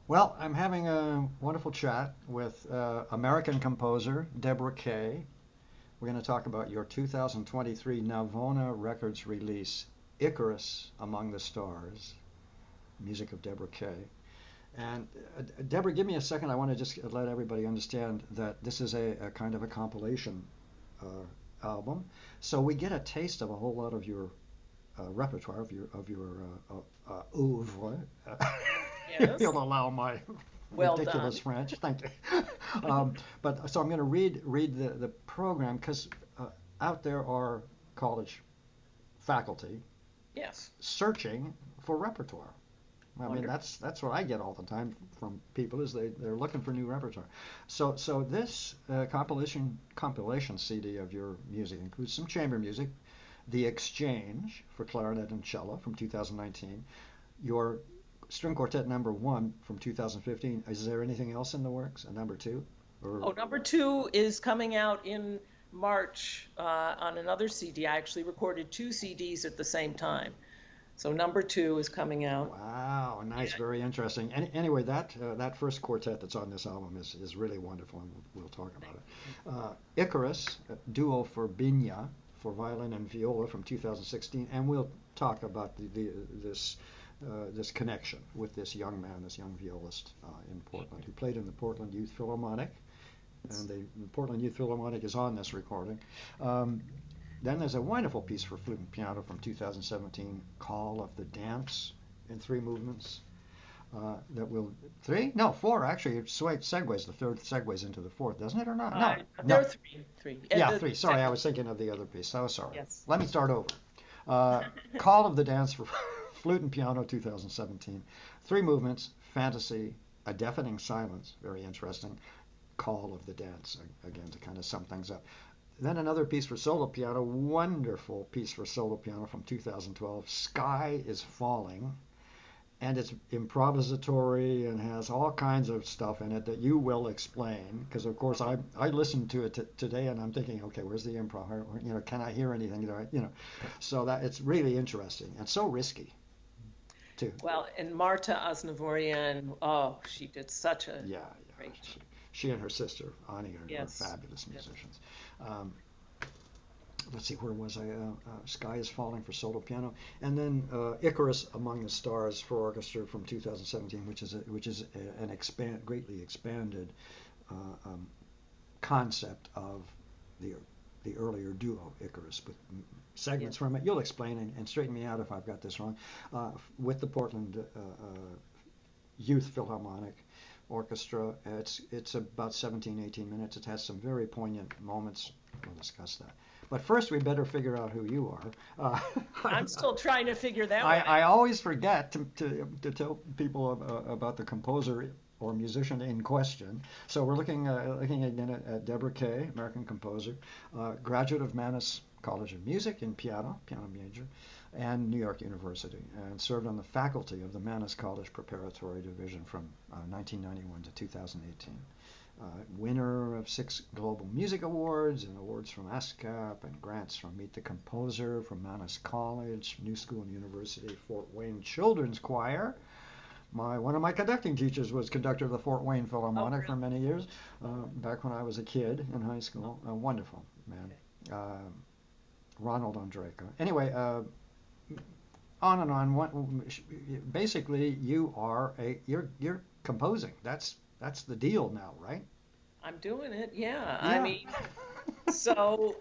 Well, I'm having a wonderful chat with American composer Debra Kaye. We're going to talk about your 2023 Navona Records release, Icarus Among the Stars, music of Debra Kaye. And Deborah, give me a second. I want to just let everybody understand that this is a kind of a compilation album. So we get a taste of a whole lot of your repertoire, of your oeuvre. If Yes. you'll allow my Well ridiculous done. French, thank you. But so I'm going to read the program because out there are college faculty Yes. searching for repertoire. I mean, Wonderful. that's what I get all the time from people is they're looking for new repertoire. So this compilation CD of your music includes some chamber music, The Exchange for clarinet and cello from 2019, your string quartet number one from 2015. Is there anything else in the works? A number two? Or Oh, number two is coming out in March on another CD. I actually recorded two CDs at the same time. So number two is coming out. wow, nice, Yeah. very interesting. Anyway, that first quartet that's on this album is really wonderful, and we'll talk about Thank you. it. Icarus, a duo for Bigna for violin and viola from 2016, and we'll talk about this connection with this young man, this young violist in Portland, who played in the Portland Youth Philharmonic, and the Portland Youth Philharmonic is on this recording. Um, then there's a wonderful piece for flute and piano from 2017, Call of the Dance, in three movements. That will three? No, four actually. It segues. The third segues into the fourth, doesn't it, or not? Uh, No, there no. are three. Yeah, The three. Sorry, I second. was thinking of the other piece. Oh, sorry. Yes. Let me start over. Call of the Dance for flute and piano, 2017. Three movements: Fantasy, A Deafening Silence, very interesting. Call of the Dance, again to kind of sum things up. Then another piece for solo piano, wonderful piece for solo piano from 2012, Sky is Falling. And it's improvisatory and has all kinds of stuff in it that you will explain. Because of course I listened to it today and I'm thinking, okay, where's the improv? Can I hear anything? So that it's really interesting and so risky too. Well, and Marta Aznavourian, oh, she did such a Yeah, yeah. great job. She and her sister Ani are Yes. fabulous Yes. musicians. Um, let's see, where was I? Sky is Falling for solo piano, and then Icarus Among the Stars for orchestra from 2017, which is an greatly expanded uh, um, concept of the the earlier duo Icarus with Yes. segments from it. You'll explain and straighten me out if I've got this wrong. With the Portland Youth Philharmonic Orchestra. It's about 17, 18 minutes. It has some very poignant moments. We'll discuss that. But first, we better figure out who you are. I'm still trying to figure that one I out. always forget to tell people about the composer or musician in question. So we're looking again at Debra Kaye, American composer, graduate of Mannes College of Music in piano major, and New York University, and served on the faculty of the Mannes College Preparatory Division from 1991 to 2018. Winner of 6 Global Music Awards and awards from ASCAP and grants from Meet the Composer from Mannes College, New School University, Fort Wayne Children's Choir. One of my conducting teachers was conductor of the Fort Wayne Oh, Philharmonic for really? many years, Oh, back when I was a kid in high oh, school. Wonderful man, okay. uh, Ronald Andreyko. Anyway, on and on. Basically, you're composing. That's the deal now, right? I'm doing it. Yeah. I Yeah. mean, so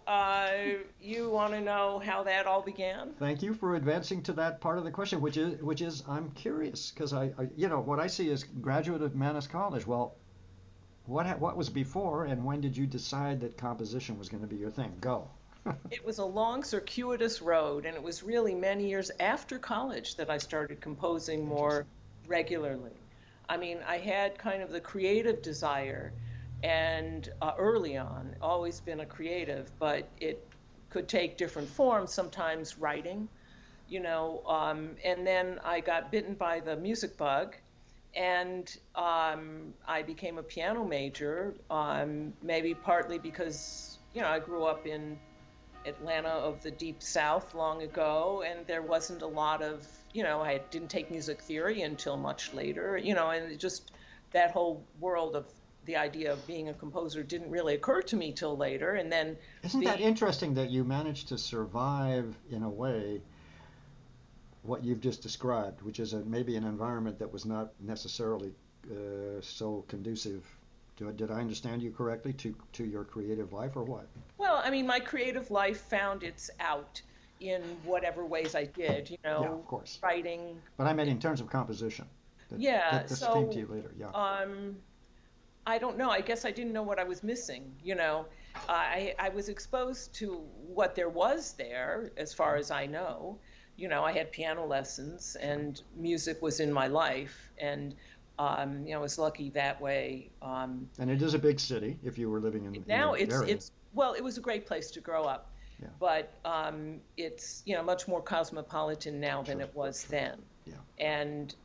you want to know how that all began? Thank you for advancing to that part of the question, which is I'm curious because what I see is graduate of Mannes College. Well, what was before, and when did you decide that composition was going to be your thing? Go. It was a long, circuitous road, and it was really many years after college that I started composing Interesting. more regularly. I mean, I had kind of the creative desire, and early on, always been a creative, but it could take different forms, sometimes writing, and then I got bitten by the music bug, and I became a piano major, maybe partly because, I grew up in Atlanta of the Deep South long ago, and there wasn't a lot of, I didn't take music theory until much later, and just that whole world of the idea of being a composer didn't really occur to me till later. And then Isn't that the interesting that you managed to survive in a way what you've just described, which is maybe an environment that was not necessarily so conducive. Did I understand you correctly to your creative life or what? Well, I mean, my creative life found its out in whatever ways I did, Yeah, of course. writing. But I meant in terms of composition. Yeah, That this came to so you later. Yeah. um, I don't know. I guess I didn't know what I was missing, I was exposed to what there was there, as far as I know. I had piano lessons and music was in my life, and I was lucky that way. And it is a big city if you were living in Now the area. it's well, it was a great place to grow up, Yeah. but it's much more cosmopolitan now than Sure. it was Sure. then. Yeah. And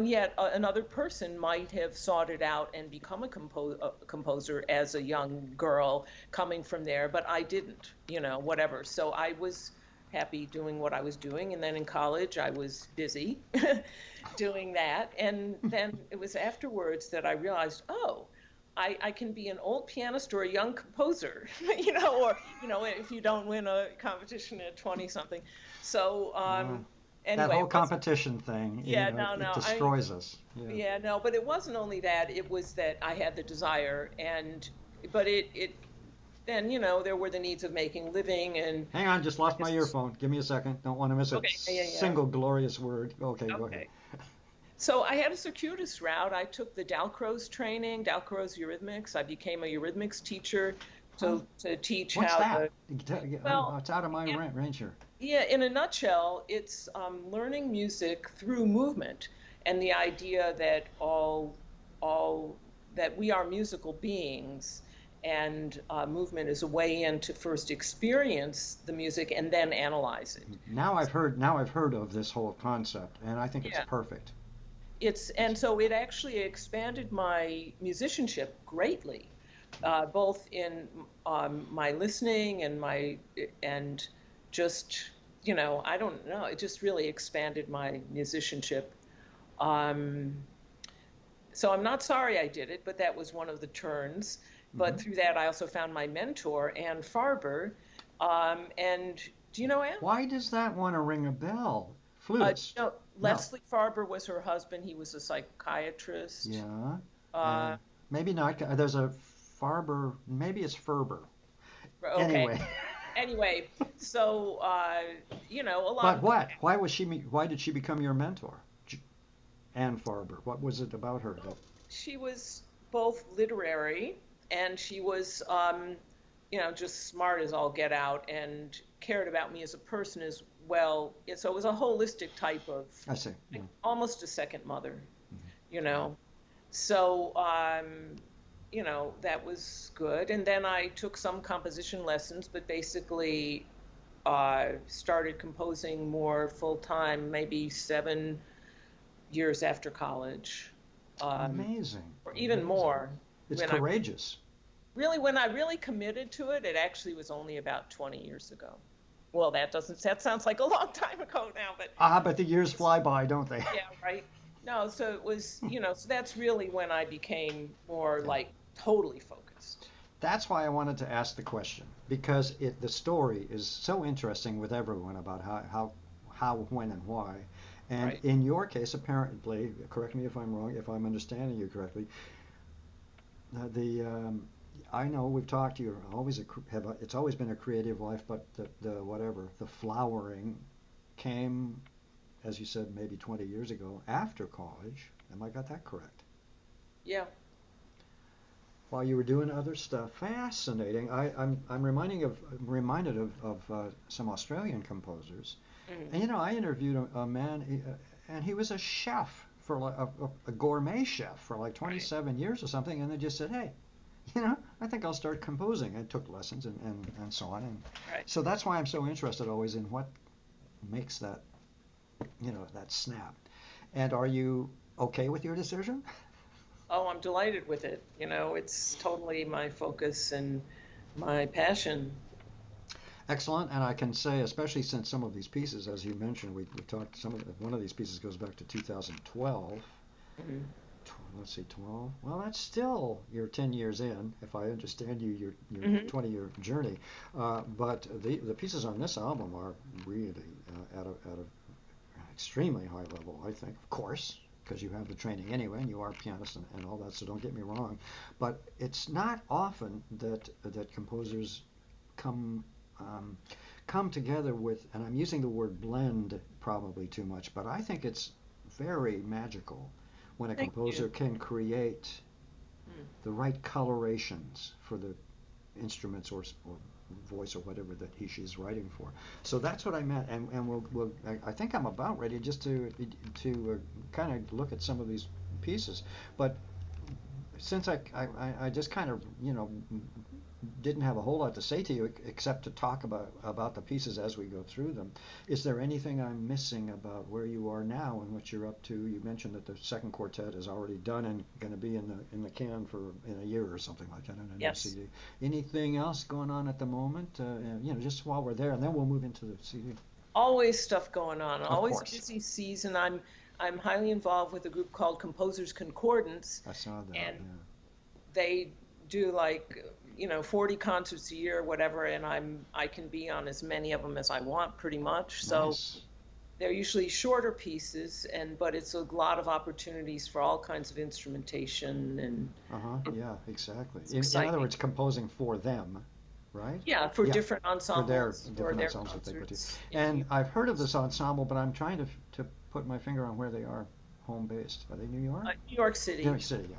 yet another person might have sought it out and become a composer as a young girl coming from there, but I didn't, whatever. So I was happy doing what I was doing, and then in college I was busy doing that, and then it was afterwards that I realized, oh, I can be an old pianist or a young composer, or if you don't win a competition at 20 something. So That anyway, whole competition thing, yeah, no, it no, destroys us. Yeah. yeah, no, but it wasn't only that. It was that I had the desire, but it then there were the needs of making a living, and Hang on, just lost my earphone. Give me a second. Don't want to miss a okay, yeah, single glorious word. Okay, go ahead. okay. So I had a circuitous route. I took the Dalcroze training, Dalcroze eurythmics. I became a eurythmics teacher to teach What's how that? well, It's out of my yeah, range here. yeah, in a nutshell, it's learning music through movement, and the idea that all that we are musical beings, and movement is a way in to first experience the music and then analyze it. Now I've heard of this whole concept, and I think it's Yeah. perfect. And so it actually expanded my musicianship greatly, both in my listening and just I don't know, it just really expanded my musicianship. Um, so I'm not sorry I did it, but that was one of the turns. But Hmm. through that, I also found my mentor, Ann Farber. And do you know Ann? Why does that want to ring a bell? Flutist? No, No. Leslie Farber was her husband. He was a psychiatrist. Yeah. Uh, And maybe not. There's a Farber. Maybe it's Ferber. okay. Anyway. Anyway, so But along the what? Why did she become your mentor? Anne Farber. What was it about her that? she was both literary and she was just smart as all get out and cared about me as a person as well. So it was a holistic type of, I see. Yeah. like, almost a second mother, Mhm. you know. So that was good. And then I took some composition lessons, but basically started composing more full time, maybe 7 years after college, Amazing. or even Amazing. more. It's When courageous. when I really committed to it, it actually was only about 20 years ago. Well, that sounds like a long time ago now, but But the years fly by, don't they? yeah, right. No, so it was, so that's really when I became more Yeah. like totally focused. That's why I wanted to ask the question because the story is so interesting with everyone about how, when, and why. And Right. in your case, apparently, correct me if I'm wrong, if I'm understanding you correctly, the I know we've talked. You're always it's always been a creative life, but the flowering came, as you said, maybe 20 years ago after college. Am I got that correct? Yeah. While you were doing other stuff, fascinating. I'm reminded of some Australian composers, Mhm. and I interviewed a man, and he was a chef for like a gourmet chef for like Right. 27 years or something, and they just said, hey, I think I'll start composing. I took lessons and so on, and Right. so that's why I'm so interested always in what makes that snap. And are you okay with your decision? Oh, I'm delighted with it. It's totally my focus and my passion. Excellent, and I can say, especially since some of these pieces, as you mentioned, we talked. One of these pieces goes back to 2012. Mhm. Let's see, 12. Well, that's still you're 10 years in, if I understand you, your Mhm. 20-year journey. But the pieces on this album are really at a extremely high level, I think. Of course, because you have the training anyway, and you are a pianist and all that. So don't get me wrong. But it's not often that composers come um, come together with, and I'm using the word blend probably too much, but I think it's very magical when a Thank you. composer can create Mm. the right colorations for the instruments or voice or whatever that she's writing for. So that's what I meant, and I think I'm about ready just to kind of look at some of these pieces, but since I just kind of didn't have a whole lot to say to you except to talk about the pieces as we go through them. Is there anything I'm missing about where you are now and what you're up to? You mentioned that the second quartet is already done and going to be in the can for in a year or something like that on a new Yes. CD. Anything else going on at the moment? Just while we're there, and then we'll move into the CD. Always stuff going on. Of Always a course, busy season. I'm highly involved with a group called Composers Concordance, I saw that. and Yeah, they do like 40 concerts a year or whatever, and I can be on as many of them as I want pretty much. So nice. they're usually shorter pieces, but it's a lot of opportunities for all kinds of instrumentation, and Uh-huh. Yeah, exactly. it's In other exciting. words, composing for them, right? Yeah, for Yeah, different for their ensembles, for different their ensembles that they put together. concerts in New And I've heard of York. this ensemble, but I'm trying to put my finger on where they are home based. Are they New York? New York New York City, City, yeah.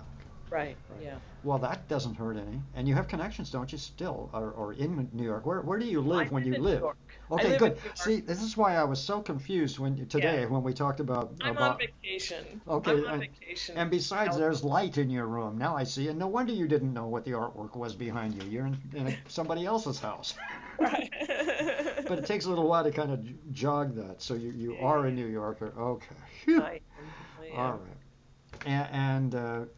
right? Right. Yeah. Well, that doesn't hurt any. And you have connections, don't you, still, or in New York? Where do you I live when live you in New live? York. I Okay, live in good. New York. See, this is why I was so confused Yeah. today when we talked about I'm on vacation. I'm okay, on vacation and in besides, there's California. light in your room. Now I see, and no wonder you didn't know what the artwork was behind you. You're in somebody else's house. Right. But it takes a little while to kind of jog that. So you Yeah, are a yeah. New Yorker. Okay. Phew. I am. I All am. right. And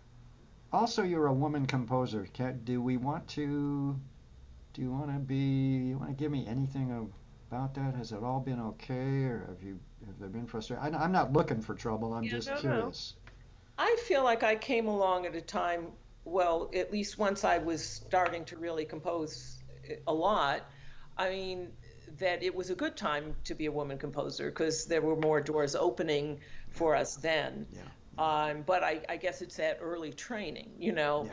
also, you're a woman composer. Do you want to give me anything about that? Has it all been okay, or have there been frustration? I'm not looking for trouble. I'm Yeah, just no, no. curious. I feel like I came along at a time, well, at least once I was starting to really compose a lot. I mean, that it was a good time to be a woman composer because there were more doors opening Yeah, for us then. yeah, But I guess it's that early training, yeah,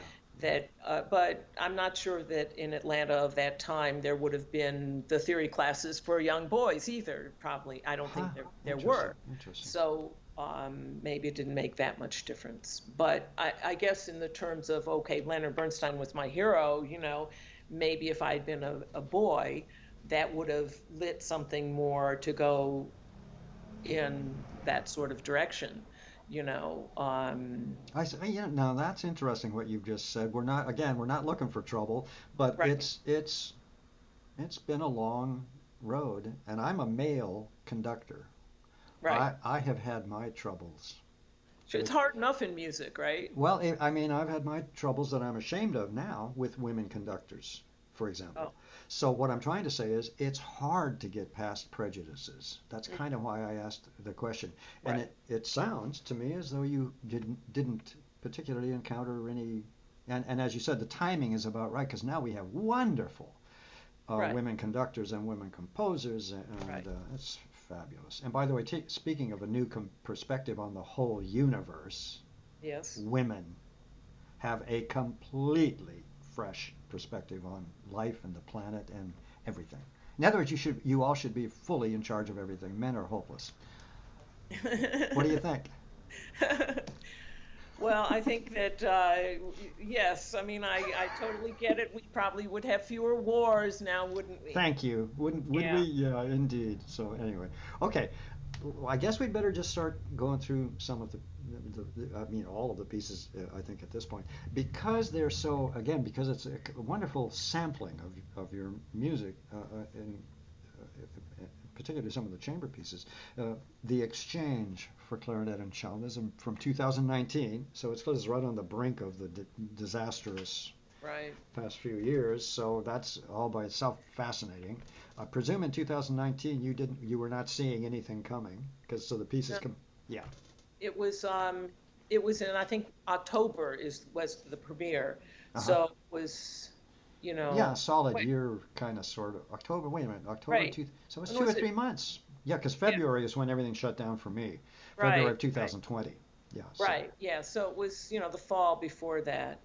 yeah. but I'm not sure that in Atlanta of that time there would have been the theory classes for young boys either. Probably, I don't Huh. think there Interesting. were. Interesting. So maybe it didn't make that much difference. But I guess in the terms of, okay, Leonard Bernstein was my hero, maybe if I'd been a boy, that would have lit something more to go in that sort of direction, you know. I say, yeah. Now that's interesting what you've just said. We're not looking for trouble, but Right, it's been a long road, and I'm a male conductor. right. I have had my troubles So it's with hard enough in music, right? well, I mean, I've had my troubles that I'm ashamed of now with women conductors, for example. Oh, So what I'm trying to say is it's hard to get past prejudices. That's mm, kind of why I asked the question. And right, it sounds to me as though you didn't particularly encounter any and as you said, the timing is about right because now we have wonderful right, women conductors and women composers, and right. it's fabulous. And by the way, speaking of a new perspective on the whole universe, Yes. women have a completely fresh perspective on life and the planet and everything. In other words, you all should be fully in charge of everything. Men are hopeless. What do you think? Well, I think that yes. I mean, I totally get it. We probably would have fewer wars now, wouldn't we? Thank you. Would we? Yeah. Yeah, indeed. So anyway, okay. Well, I guess we'd better just start going through some of I mean, all of the pieces. I think at this point, because they're so again, because it's a wonderful sampling of your music, and particularly some of the chamber pieces. The Exchange for Clarinet and Cello is from 2019, so it's right on the brink of the disastrous right. past few years. So that's all by itself fascinating. I presume in 2019 you were not seeing anything coming because so the pieces No, come. Yeah. it was it was in I think October is was the premiere. Uh huh. So it was, you Yeah, know, a solid wait, year, kind of, sort of. October. Wait a minute. October right. two. So it's When two or was it? 3 months. Yeah, because Yeah, February is when everything shut down for me. February right, of right, 2020. Yeah. So right. Yeah, so it was, the fall before that.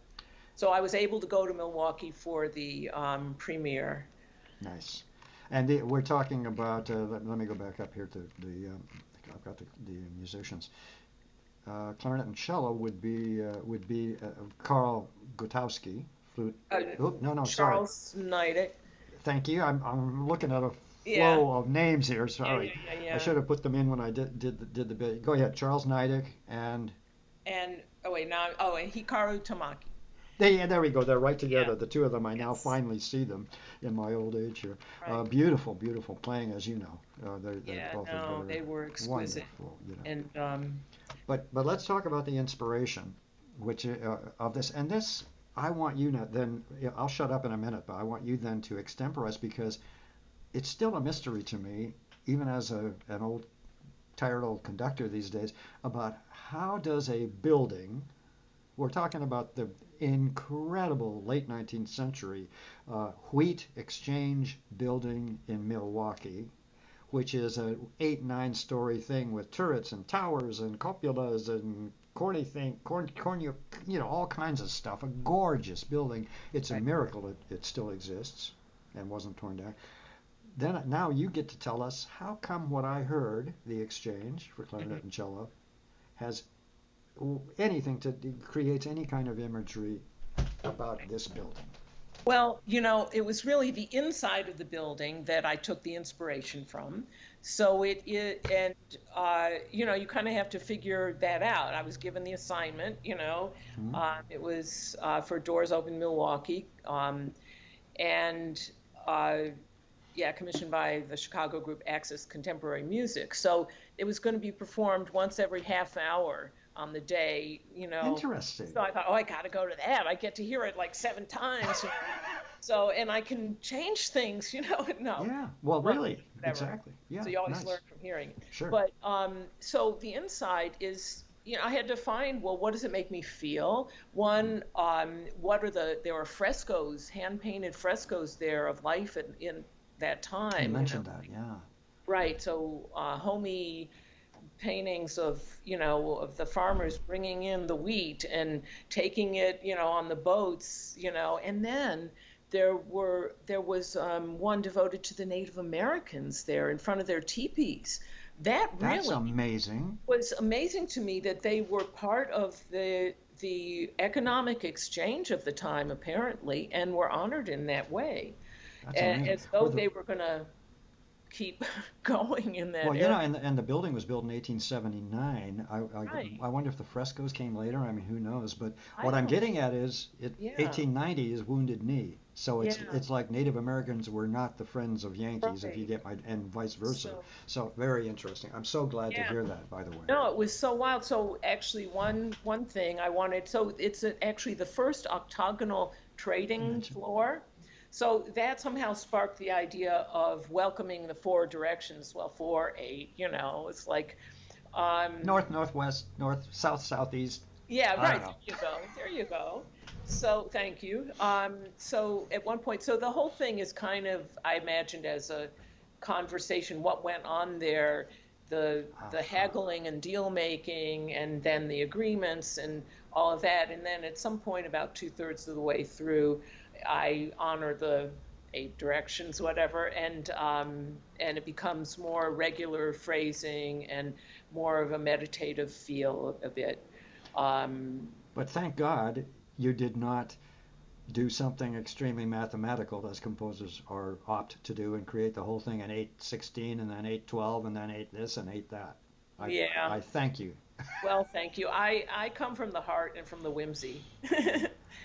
So I was able to go to Milwaukee for the premiere. nice. And we're talking about. Let me go back up here to the. I've got the musicians. Clarinet and cello would be Karl Gutowski, flute. Uh, Oh no no sorry. Charles Nidick. Thank you. I'm looking at a Yeah, flow of names here. yeah, Sorry, yeah, yeah, I yeah. should have put them in when I did the bit. Go ahead, Charles Nidick and And oh wait, now oh, and Hikaru Tamaki. yeah, there we go. They're right Yeah, together. The two of them. I now yes, finally see them in my old age here. right. Beautiful, beautiful playing, as you know. They Yeah, both are no, very they were exquisite. wonderful. And But let's talk about the inspiration, which of this and this. I want you to then. Yeah, I'll shut up in a minute, but I want you then to extemporize because it's still a mystery to me, even as an old tired old conductor these days, about how does a building. We're talking about the incredible late 19th century Wheat Exchange building in Milwaukee, which is a 8, 9 story thing with turrets and towers and cupolas and corny thing, all kinds of stuff. A gorgeous building. It's a right. miracle it still exists and wasn't torn down. Then now you get to tell us how come what I heard, the exchange for Mhm. clarinet and cello, has anything to creates any kind of imagery about this building. Well, it was really the inside of the building that I took the inspiration from. So and you kind of have to figure that out. I was given the assignment, Hmm? it was for Doors Open Milwaukee, and uh, yeah, commissioned by the Chicago group Access Contemporary Music. So it was going to be performed once every half hour on the day. Interesting. So I thought, oh, I got to go to that. I get to hear it like 7 times. So, and I can change things. No, Yeah. Well, learn, really, whatever. exactly. Yeah. So you always learn Nice. from hearing. Sure. But so the inside is, I had to find, well, what does it make me feel? Mm. One, there were frescoes, hand painted frescoes there of life in that You time. mentioned that. Yeah. Right. So homey paintings of the farmers bringing in the wheat and taking it, on the boats, and then there was one devoted to the Native Americans there in front of their teepees. That That's really amazing. was amazing to me that they were part of the economic exchange of the time apparently and were honored in that way, That's amazing. as Were though the they were going to keep going in that Well, area. and the building was built in 1879. Right. I wonder if the frescoes came later. I mean, who knows? But I what I'm don't. getting at is, 1890 is Wounded Knee. So Yeah, it's like Native Americans were not the friends of Yankees, if you right. get my, and vice versa. So, So very interesting. I'm so glad to yeah. hear that, by the way. No, it was so wild. So actually, one thing I wanted. So it's actually the first octagonal You trading mentioned floor. So that somehow sparked the idea of welcoming the four directions. Well, 4, 8. It's like, um, north, northwest, north, south, southeast. yeah, I don't right. know. There you go. There you go. So thank you. So at one point, so the whole thing is kind of, I imagined as a conversation, what went on there, the Uh-huh. haggling and deal making, and then the agreements and all of that. And then at some point, about 2/3 of the way through, I honor the 8 directions, whatever, and it becomes more regular phrasing and more of a meditative feel of it. Um, But thank God you did not do something extremely mathematical as composers are opt to do and create the whole thing in 8/16 and then 8/12 and then 8 this and 8 that. I yeah. I thank you. Well, thank you. I come from the heart and from the whimsy.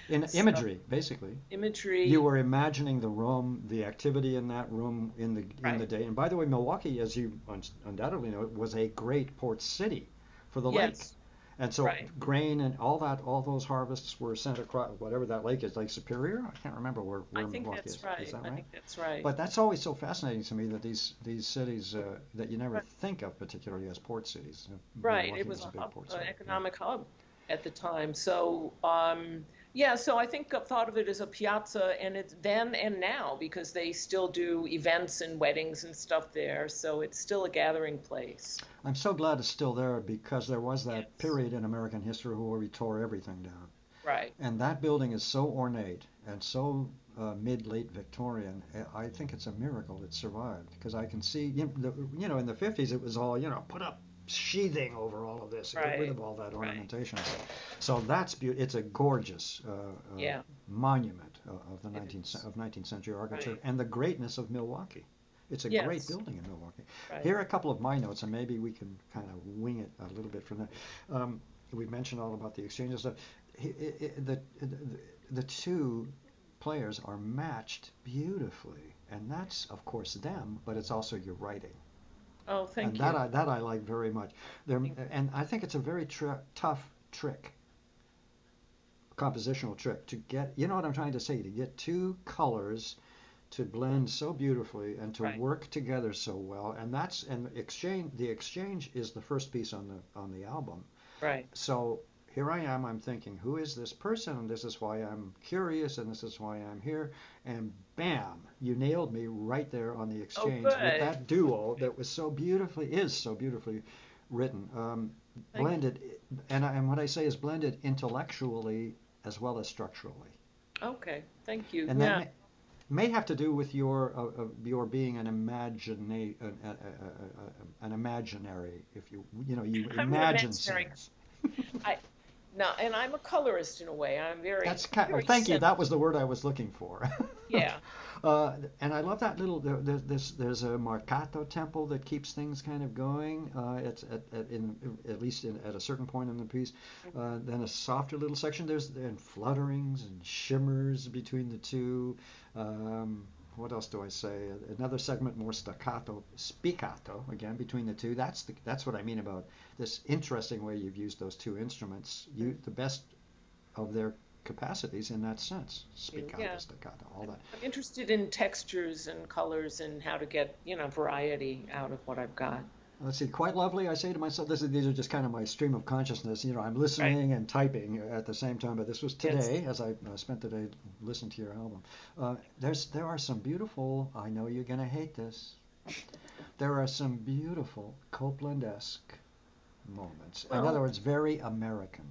In So imagery, basically, you imagery, were imagining the room, the activity in that room in the right? day. And by the way, Milwaukee, as you undoubtedly know, was a great port city for the lake. Yes. And so Right. grain and all that, all those harvests were sent across whatever that lake is, Lake Superior. I can't remember I where think Milwaukee that's is. Is right. that I right? think that's right. But that's always so fascinating to me that these cities that you never Right. think of particularly as port cities. Right. It Milwaukee was was a a big hub, port an city. Yeah. economic hub at the time. So, yeah, so I think I've thought of it as a piazza, and it's then and now because they still do events and weddings and stuff there. So it's still a gathering place. I'm so glad it's still there because there was that Yes. period in American history where we tore everything down. Right. And that building is so ornate and so mid-late Victorian. I think it's a miracle it survived because I can see, in the 50s it was all, put up sheathing over all of this and get rid Right. of all that Right. ornamentation. So that's beautiful. It's a gorgeous Yeah. monument of the It 19th is. of 19th century architecture Right. and the greatness of Milwaukee. It's a great Yes. building in Milwaukee. Right. Here are a couple of my notes, and maybe we can kind of wing it a little bit from there. We mentioned all about the exchanges. The two players are matched beautifully, and that's of course them, but it's also your writing, Oh, and thank that you. I like very much. Thank you. And I think it's a very tough trick, compositional trick to get. You know what I'm trying to say? To get two colors to blend so beautifully and to Right. work together so well, and exchange. The exchange is the first piece on the album. Right. So here I am, I'm thinking, who is this person? And this is why I'm curious, and this is why I'm here. And bam, you nailed me right there on the Oh, exchange with good. that duo that was so beautifully written, Thank you. blended, and what I say is blended intellectually as well as structurally. Okay. Thank you. And that Yeah. may have to do with your being an imaginary, if you I'm an imagine imaginary. scenes. I No, and I'm a colorist in a way. I'm That's very thank you. simple. That was the word I was looking for. Yeah. And I love that little. There's a Mercato temple that keeps things kind of going. It's at least at a certain point in the piece. Then a softer little section. There's then flutterings and shimmers between the two. Um, what else do I say? Another segment more spiccato again between the two. That's what I mean about this interesting way you've used those two instruments. The best of their capacities in that sense. Spiccato, Yeah. staccato, all that. I'm interested in textures and colors and how to get, variety out of what I've got. Let's see, quite lovely. I say to myself, these are just kind of my stream of consciousness. I'm Right. listening and typing at the same time. But this was Yes. today, as I spent the day listening to your album. There are some beautiful. I know you're gonna hate this. There are some beautiful Copeland-esque moments. In other Well, words, very American.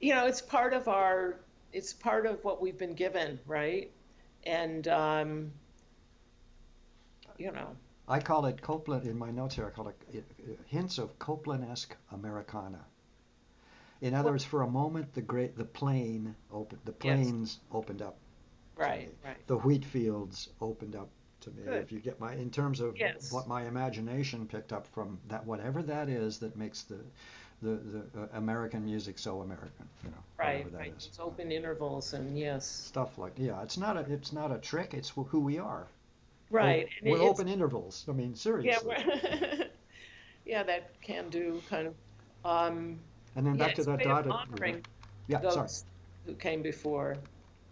it's part of what we've been given, right? And, you know, I call it Copeland in my notes here. I call it hints of Copeland-esque Americana. In other well, words, for a moment, the yes. plains opened up to me. Right. Right. The wheat fields opened up to me. Good. If you get in terms of Yes. what my imagination picked up from that, whatever that is that makes the American music so American, whatever Right. that Right. is. Those open intervals and yes. Stuff like, yeah, it's not a trick. It's who we are. Right. And With it's open intervals. I mean, yeah. seriously. Yeah, that can do kind of. Um, And then yeah, back to it's a that way of dotted. honoring Yeah, sorry. those who came before.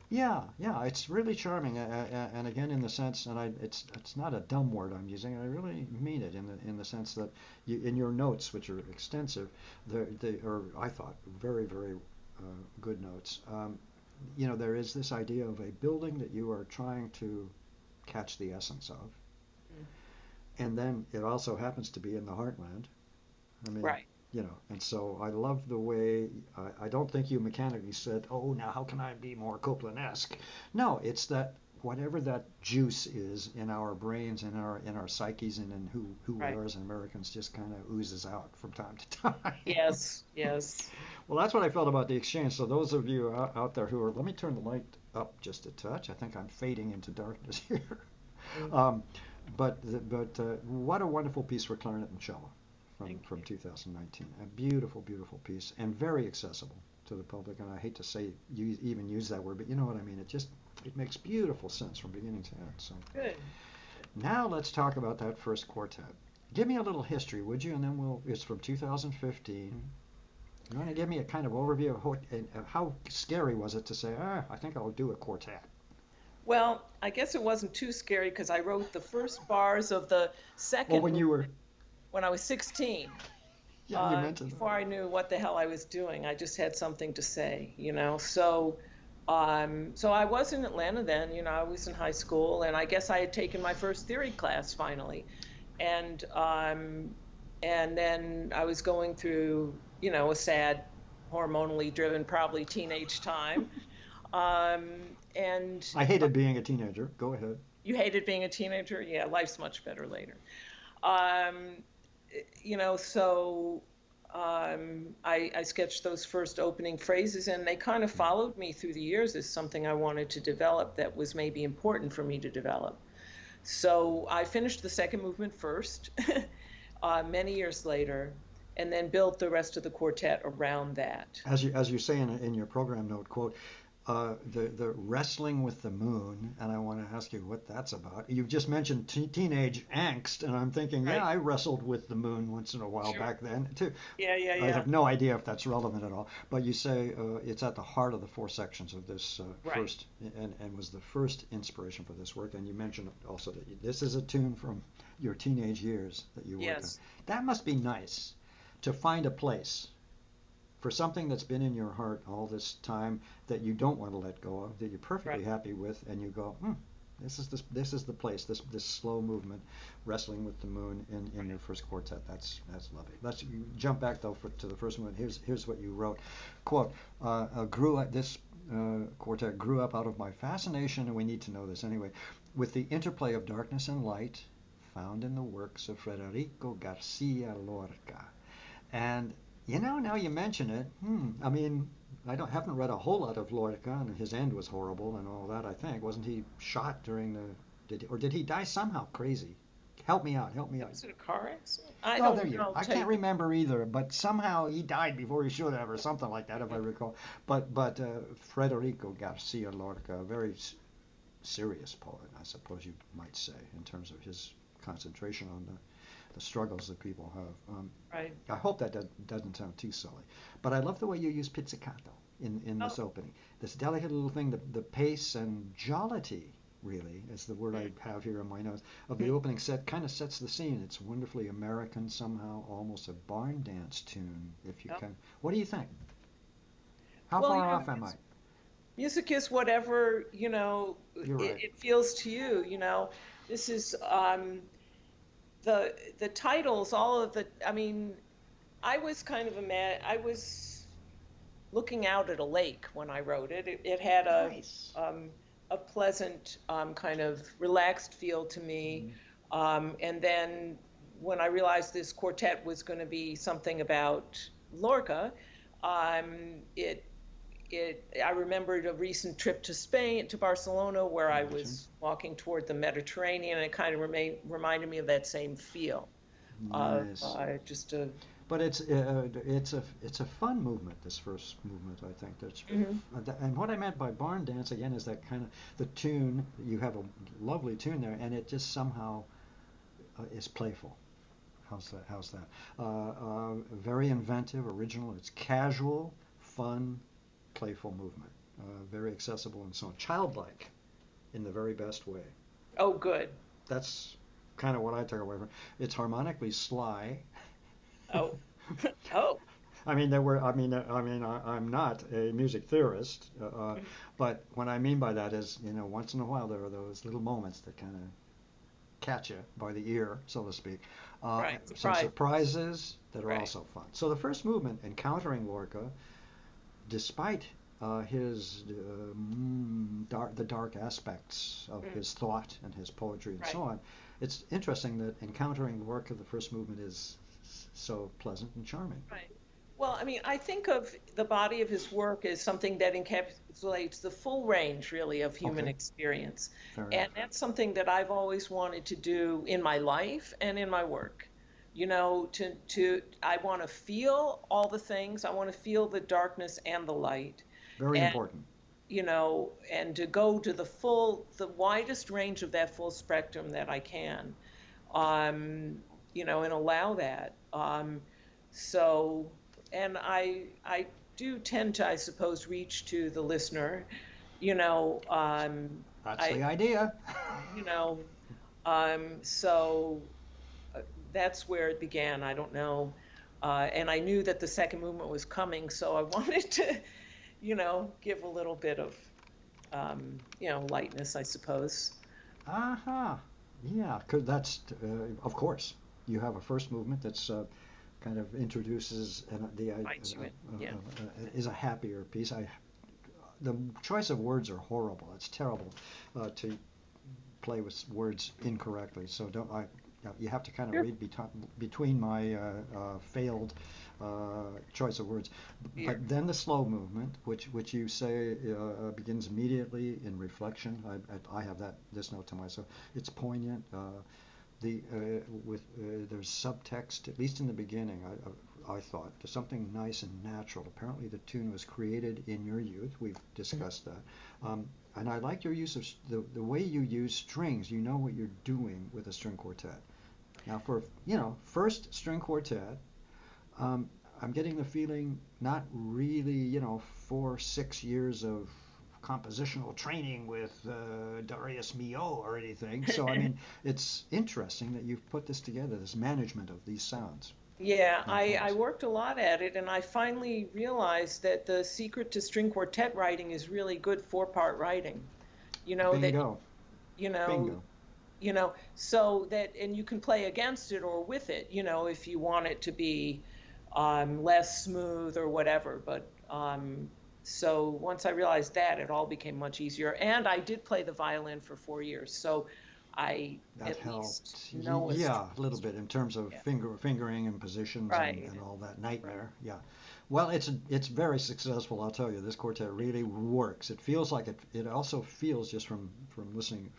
Yeah, yeah, it's really charming, and again in the sense, and it's not a dumb word I'm using. I really mean it in the sense that in your notes, which are extensive, they are I thought very good notes. There is this idea of a building that you are trying to catch the essence of, Mm. and then it also happens to be in the heartland. I mean, Right. and so I love the way I don't think you mechanically said, "Oh, now how can I be more Copeland-esque?" No, it's that whatever that juice is in our brains, in our psyches, and in who we Right. are as Americans, just kind of oozes out from time to time. Yes. Yes. Well, that's what I felt about the exchange. So those of you out there who are, let me turn the light up just a touch. I think I'm fading into darkness here. Mm. Um, but what a wonderful piece for clarinet and cello Thank from you. 2019. A beautiful piece and very accessible to the public. And I hate to say even use that word, but you know what I mean. It makes beautiful sense from beginning to end. So Good. now let's talk about that first quartet. Give me a little history, would you? And then it's from 2015. You want to give me a kind of overview of how scary was it to say, I think I'll do a quartet? Well, I guess it wasn't too scary because I wrote the first bars of the Well, second when movement you were, when I was 16. yeah, you mentioned Before I knew what the hell I was doing, I just had something to say, you know. So I was in Atlanta then, you know, I was in high school, and I guess I had taken my first theory class finally, and then I was going through, you know, a sad, hormonally driven, probably teenage time. And I hated being a teenager. Go ahead. You hated being a teenager? Yeah, life's much better later. Um, you know, so I sketched those first opening phrases, and they kind of followed me through the years as something I wanted to develop that was maybe important for me to develop. So I finished the second movement first, many years later, and then built the rest of the quartet around that. As you say in your program note, quote, the wrestling with the moon, and I want to ask you what that's about. You've just mentioned teenage angst, and I'm thinking, yeah, Right. I wrestled with the moon once in a while Sure. back then too. Yeah, yeah, I yeah. have no idea if that's relevant at all, but you say it's at the heart of the four sections of this Right. first, and was the first inspiration for this work. And you mentioned also that this is a tune from your teenage years that you worked on. Yes. That must be nice to find a place for something that's been in your heart all this time that you don't want to let go of, that you're perfectly Right. happy with, and you go, this is the place. This slow movement, wrestling with the moon in your first quartet. That's lovely. Let's jump back though to the first one. Here's what you wrote. Quote: Grew up this. Quartet grew up out of my fascination, and we need to know this anyway, with the interplay of darkness and light found in the works of Federico Garcia Lorca. And now you mention it. I mean, I don't haven't read a whole lot of Lorca, and his end was horrible and all that. I think wasn't he shot during the did he die somehow crazy? Help me out. Help me out. Was it a car accident? I Oh, there don't you go. know. I Tell you can't remember either, but somehow he died before he should have, or something like that, if I recall. But Federico Garcia Lorca, a very serious poet, I suppose you might say, in terms of his concentration on the struggles that people have. right. I hope that doesn't sound too silly, but I love the way you use pizzicato in Oh. this opening. This delicate little thing, the pace and jollity, really, is the word I have here in my notes, of the Mhm. opening set kind of sets the scene. It's wonderfully American somehow, almost a barn dance tune, if you Oh. can. What do you think? How Well, far you know, off am I? music is whatever, you know, You're right. it feels to you, you know. This is the titles, all of the, I mean, I was kind of I was looking out at a lake when I wrote it. It had Nice. a pleasant kind of relaxed feel to me. Mm, And then when I realized this quartet was going to be something about Lorca, it I remembered a recent trip to Spain, to Barcelona, where I imagine. was walking toward the Mediterranean, and it kind of reminded me of that same feel of Nice. just a. But it's a fun movement. This first movement, I think. Mhm. And what I meant by barn dance again is that kind of the tune. You have a lovely tune there, and it just somehow is playful. How's that? How's that? Very inventive, original. It's casual, fun, playful movement. Very accessible and so on. Childlike in the very best way. Oh, good. That's kind of what I took away from it. It's harmonically sly. Oh, oh. I mean, there were. I'm not a music theorist, but what I mean by that is, once in a while there are those little moments that kind of catch you by the ear, so to speak. Right. Some Surprise. surprises that are Right. also fun. So the first movement, encountering Lorca, despite his the dark aspects of Mm, his thought and his poetry and so right. on, it's interesting that encountering Lorca, the first movement, is so pleasant and charming. Right. Well, I mean, I think of the body of his work as something that encapsulates the full range, really, of human Okay, experience. fair And enough. that's something that I've always wanted to do in my life and in my work. You know, I want to feel all the things. I want to feel the darkness and the light. Very And, important. and to go to the widest range of that full spectrum that I can, um, and allow that. So. and I do tend to, I suppose, reach to the listener. You know, That's I the idea. you know, so that's where it began. I don't know, and I knew that the second movement was coming, so I wanted to, give a little bit of, lightness, I suppose. Uh-huh. Yeah, 'cause that's of course you have a first movement that's kind of introduces Invites you in. Yeah. is a happier piece. The choice of words are horrible. It's terrible to play with words incorrectly. So don't I. You have to kind of Sure. read between my failed choice of words. Yeah. But then the slow movement, which you say begins immediately in reflection. I have this note to myself. It's poignant. There's subtext, at least in the beginning. I thought there's something nice and natural. Apparently, the tune was created in your youth. We've discussed that, and I like your use of the way you use strings. You know what you're doing with a string quartet. Now, for first string quartet, um, I'm getting the feeling not really 4 6 years of compositional training with Darius Milhaud or anything. So I mean, it's interesting that you've put this together, this management of these sounds Yeah, and I tones. worked a lot at it, and I finally realized that the secret to string quartet writing is really good four-part writing. You know that Bingo, you know bingo. so that, and you can play against it or with it, if you want it to be less smooth or whatever. But so once I realized that, it all became much easier. And I did play the violin for 4 years, so I That at least helped. know a string Yeah, a little bit in terms of yeah. fingering and positions Right, and all that right. nightmare. Yeah. Well, it's very successful. I'll tell you, this quartet really works. It feels like it. It also feels just from listening,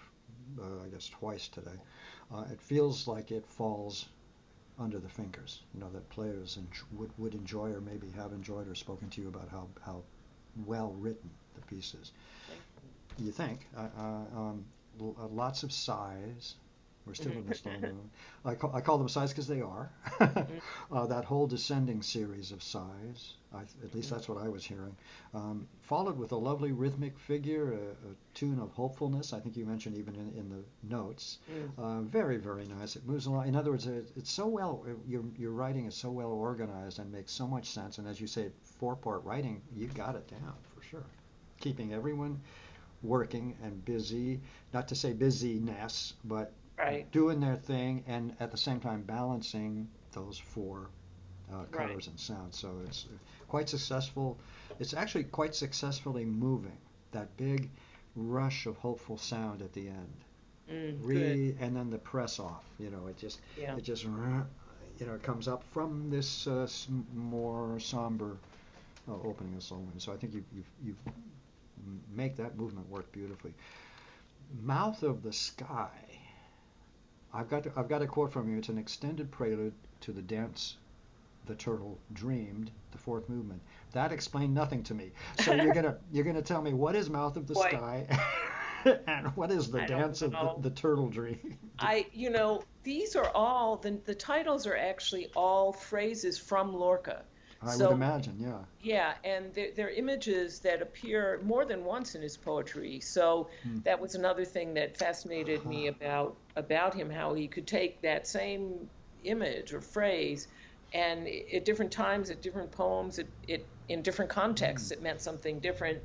I guess twice today. It feels like it falls under the fingers. That players would enjoy or maybe have enjoyed or spoken to you about how well written the piece is. Thank You think? Lots of sighs. We're still in the slow you. movement. I call them sighs because they are. That whole descending series of sighs, at least that's what I was hearing, followed with a lovely rhythmic figure, a tune of hopefulness. I think you mentioned even in the notes. Mm. Very, very nice. It moves along. In other words, it's so well. Your writing is so well organized and makes so much sense. And as you say, four-part writing, you got it down for sure. Keeping everyone working and busy, not to say busyness, but Right, doing their thing and at the same time balancing those four right. colors and sounds. So it's quite successful. It's actually quite successfully moving. That big rush of hopeful sound at the end. Good. And then the press off. Yeah. It comes up from this more somber opening of Solomon. So I think you've make that movement work beautifully. Mouth of the Sky. I've got a quote from you. It's an extended prelude to the dance the turtle dreamed, the fourth movement. That explained nothing to me. So you're gonna tell me what is Mouth of the Boy, Sky, and what is the I don't dance of know. the turtle dream? These are all the titles are actually all phrases from Lorca. I would So imagine, yeah. yeah, and they're images that appear more than once in his poetry. So Hmm. that was another thing that fascinated me Aha. about him, how he could take that same image or phrase, and at different times, at different poems, it in different Hmm. contexts, it meant something different.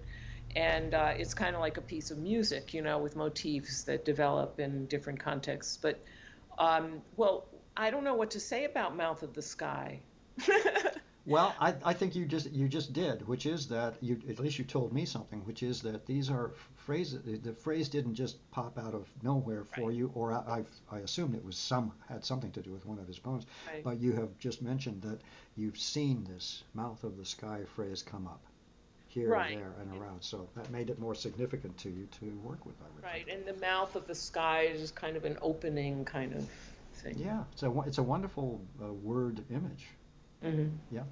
And it's kind of like a piece of music, with motifs that develop in different contexts. But well, I don't know what to say about Mouth of the Sky. Well, I think you just did, which is that you at least you told me something, which is that these are phrases. The phrase didn't just pop out of nowhere for Right, you, or I assumed it was had something to do with one of his poems, right. but you have just mentioned that you've seen this mouth of the sky phrase come up here, Right. there, and And around, so that made it more significant to you to work with, I would think. right, and the mouth of the sky is kind of an opening kind of thing. Yeah, it's a wonderful word image. Hmm. Yeah.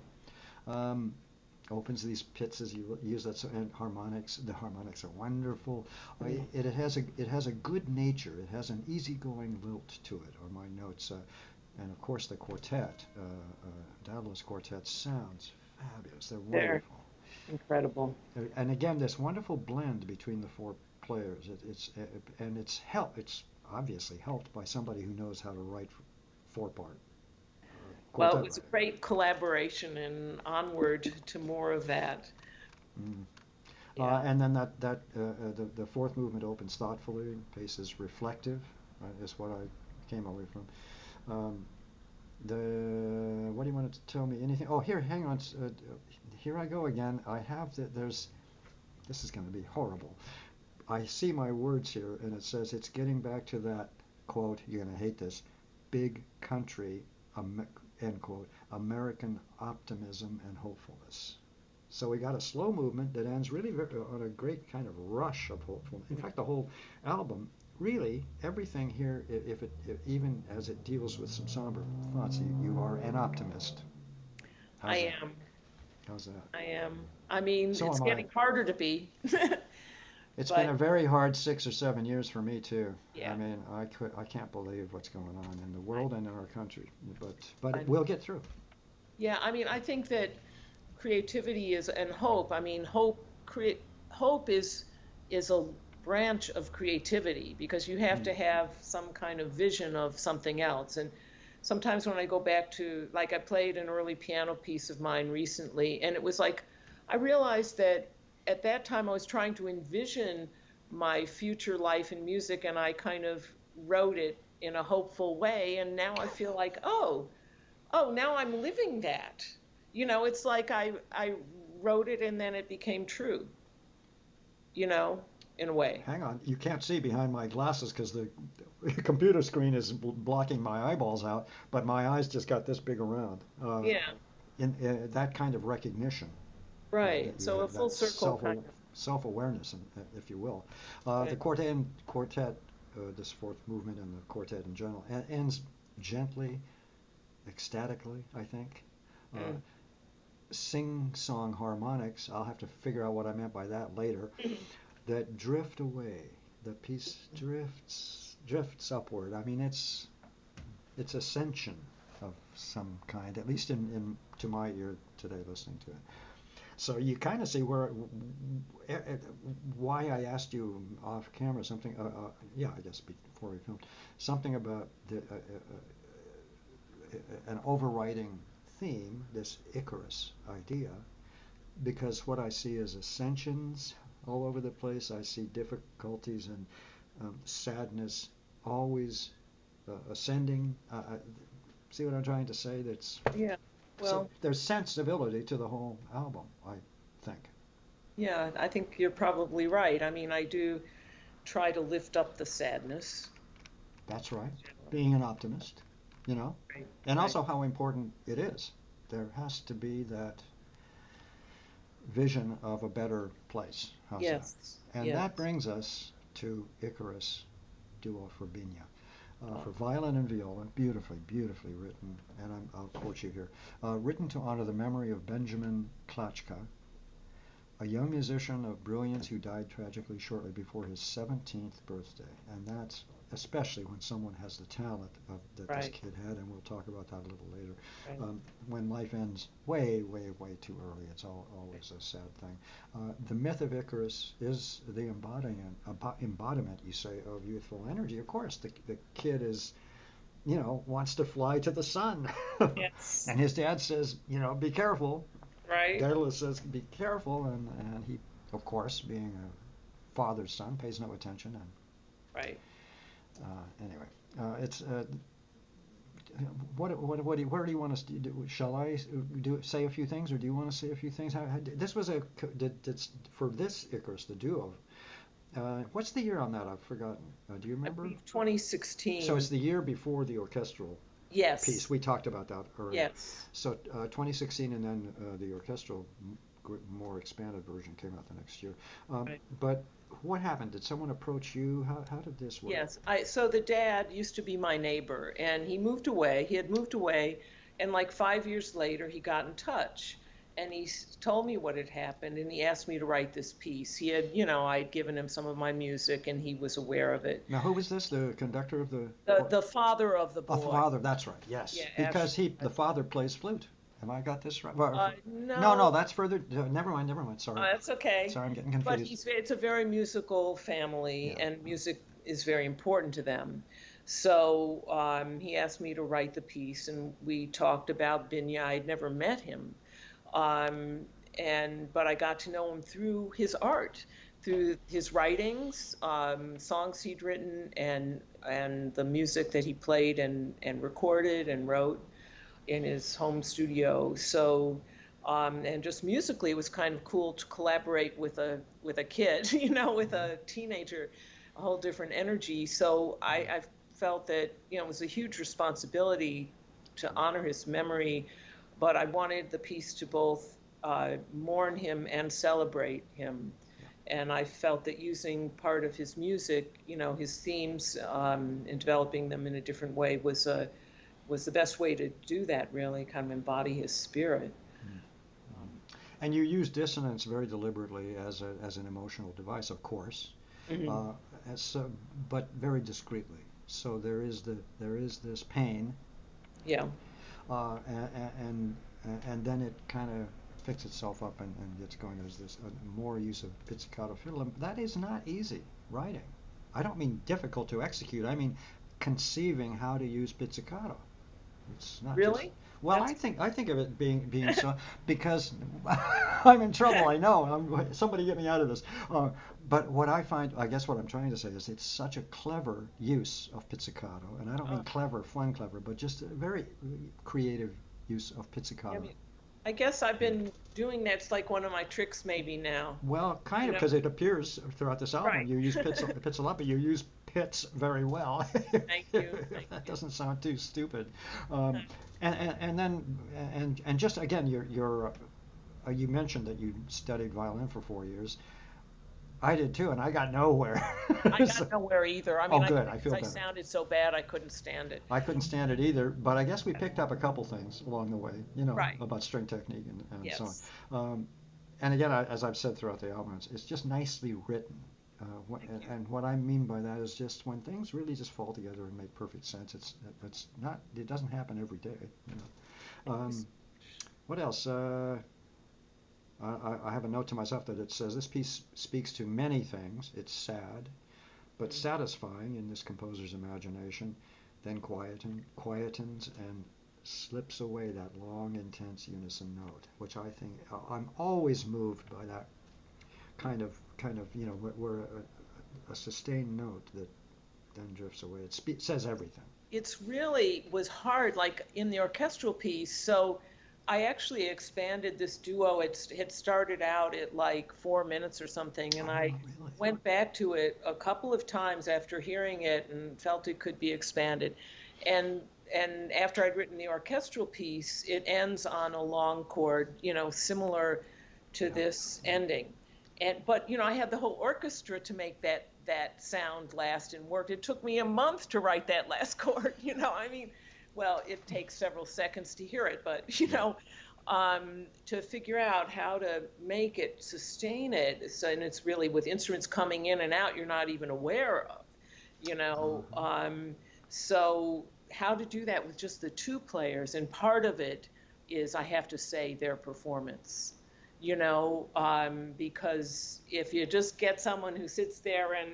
Um, Opens these pits as you use that, and harmonics. The harmonics are wonderful. It has a good nature. It has an easygoing lilt to it. Are my notes, and of course the quartet, Daedalus quartet sounds fabulous. They're They're wonderful. incredible. And again, this wonderful blend between the four players. And it's obviously helped by somebody who knows how to write four part Well, it quartet was a writing. great collaboration and onward to more of that. Mm. Yeah. And then the fourth movement opens thoughtfully, pace is reflective, is what I came away from. Um, the what do you want to tell me? Anything? Oh, here, hang on. Here I go again. I have there's this is going to be horrible. I see my words here, and it says it's getting back to that quote. You're going to hate this. Big country, end quote. American optimism and hopefulness. So we got a slow movement that ends really on a great kind of rush of hopefulness. In fact, the whole album, really, everything here, if even as it deals with some somber thoughts, you are an optimist. I How's that? am. How's that? I am. I mean, So it's am I. getting harder to be. It's been But a very hard 6 or 7 years for me too. I yeah, mean, I can't believe what's going on in the I, world and in our country. I But know. we'll get through. Yeah, I mean, I think that creativity is and hope. I mean, hope is a branch of creativity because you have Mm. to have some kind of vision of something else. And sometimes when I go back to like I played an early piano piece of mine recently, and it was like I realized that at that time I was trying to envision my future life in music, and I kind of wrote it in a hopeful way, and now I feel like, oh, now I'm living that. It's like I wrote it and then it became true, you know, in a way. Hang on, you can't see behind my glasses because the computer screen is blocking my eyeballs out, but my eyes just got this big around. Yeah, In that kind of recognition right. that you So a have, full that circle kind of. self-awareness, if you will. The Right. quartet, this fourth movement and the quartet in general, ends gently, ecstatically, I think. Uh, Mm. Sing-song harmonics, I'll have to figure out what I meant by that later, that drift away. The piece drifts upward. I mean, it's ascension of some kind, at least in to my ear today listening to it. So you kind of see why I asked you off camera something. Yeah, I guess before we filmed something about an overriding theme, this Icarus idea, because what I see is ascensions all over the place. I see difficulties and sadness always ascending. See what I'm trying to say? That's Yeah. so Well, there's sensibility to the whole album, I think. yeah, I think you're probably right. I mean, I do try to lift up the sadness. That's right. General. Being an optimist, you know, Right. and Right. also how important it is. There has to be that vision of a better place. How's that? Yes. And that Yes. brings us to Icarus Duo for Binya. Oh, For violin and viola, beautifully, beautifully written, and I'll quote you here. Written to honor the memory of Benjamin Klachka, a young musician of brilliance who died tragically shortly before his 17th birthday. And that's especially when someone has the talent that this right. kid had, and we'll talk about that a little later. Right. When life ends way, way, way too early, it's always a sad thing. The myth of Icarus is the embodiment, you say, of youthful energy. Of course, the kid is, wants to fly to the sun. Yes. And his dad says, be careful. Right. Daedalus says, "Be careful," and he, of course, being a father's son, pays no attention. And Right. anyway, it's where do you want us to do? Shall I say a few things, or do you want to say a few things? This was for this Icarus, the duo. What's the year on that? I've forgotten. Do you I remember? believe So it's 2016. the year before the orchestral piece. Yes. We talked about that earlier. Yes. So 2016, and then the orchestral, more expanded version came out the next year. Right. But what happened? Did someone approach you? How did this work? Yes. So the dad used to be my neighbor, and he moved away. He had moved away, and like 5 years later, he got in touch, and he told me what had happened, and he asked me to write this piece. I'd given him some of my music, and he was aware of it. Now, who was this? The conductor of the? The father of the Oh, boy. father. That's right. Yes, Yeah, because actually. the father plays flute, Am I got this right? Well, no, no, No, that's further. Never mind, never mind. Sorry, that's okay. sorry, I'm getting But confused. it's a very musical family, Yeah. and music is very important to them. So he asked me to write the piece, and we talked about Binya. I'd never met him, um, but I got to know him through his art, through his writings, songs he'd written, and the music that he played and recorded and wrote in his home studio. So, and just musically, it was kind of cool to collaborate with a kid, with a teenager, a whole different energy. So I felt that it was a huge responsibility to honor his memory, but I wanted the piece to both mourn him and celebrate him. Yeah. And I felt that using part of his music, his themes, and developing them in a different way was the best way to do that, really, kind of embody his spirit. Mm. And you use dissonance very deliberately as an emotional device, of course, Hmm. uh, as, but very discreetly. So there is this pain, Yeah. uh, and, and then it kind of picks itself up and gets going. There's this more use of pizzicato fiddle, and that is not easy writing. I don't mean difficult to execute. I mean conceiving how to use pizzicato. It's not just. Really? Well, That's I think of it being so because I'm in trouble. I know. Somebody get me out of this. But what I find, I guess, what I'm trying to say is it's such a clever use of pizzicato, and I don't uh, mean clever, fun clever, but just a very creative use of I pizzicato. mean, I guess I've been doing that's like one of my tricks maybe now. Well, kind You of, know? because it appears throughout this album Right. you use pits a lot, but you use pits very well. Thank you. Thank If that you. doesn't sound too stupid. Um, and then and just again, you mentioned that you studied violin for 4 years. I did too, and I got nowhere. I got So- nowhere either. I oh, mean, I good. couldn't I because feel I better. sounded so bad I couldn't stand it. I couldn't stand it either, but I guess we picked up a couple things along the way, Right. about string technique and so Yes. on. And again, as I've said throughout the album, it's just nicely written. Thank you. And what I mean by that is just when things really just fall together and make perfect sense. It doesn't happen every day. Thank you so Um, what else? I have a note to myself that it says this piece speaks to many things. It's sad, but much. satisfying in this composer's imagination, then quietens and slips away that long, intense unison note, which I think I'm always moved by that kind of where a sustained note that then drifts away. It says everything. It's really was hard, like in the orchestral piece. So I actually expanded this duo. It had started out at like 4 minutes or something, and I Oh, really? went back to it a couple of times after hearing it and felt it could be expanded. And and after I'd written the orchestral piece, it ends on a long chord, similar to Yeah. this ending. But I had the whole orchestra to make that sound last and worked. It took me a month to write that last chord. I mean, well, it takes several seconds to hear it, but Yeah. to figure out how to make it sustain it. So, and it's really with instruments coming in and out, you're not even aware of. You know, Uh-huh. um, so how to do that with just the two players, and part of it is I have to say their performance. Because if you just get someone who sits there and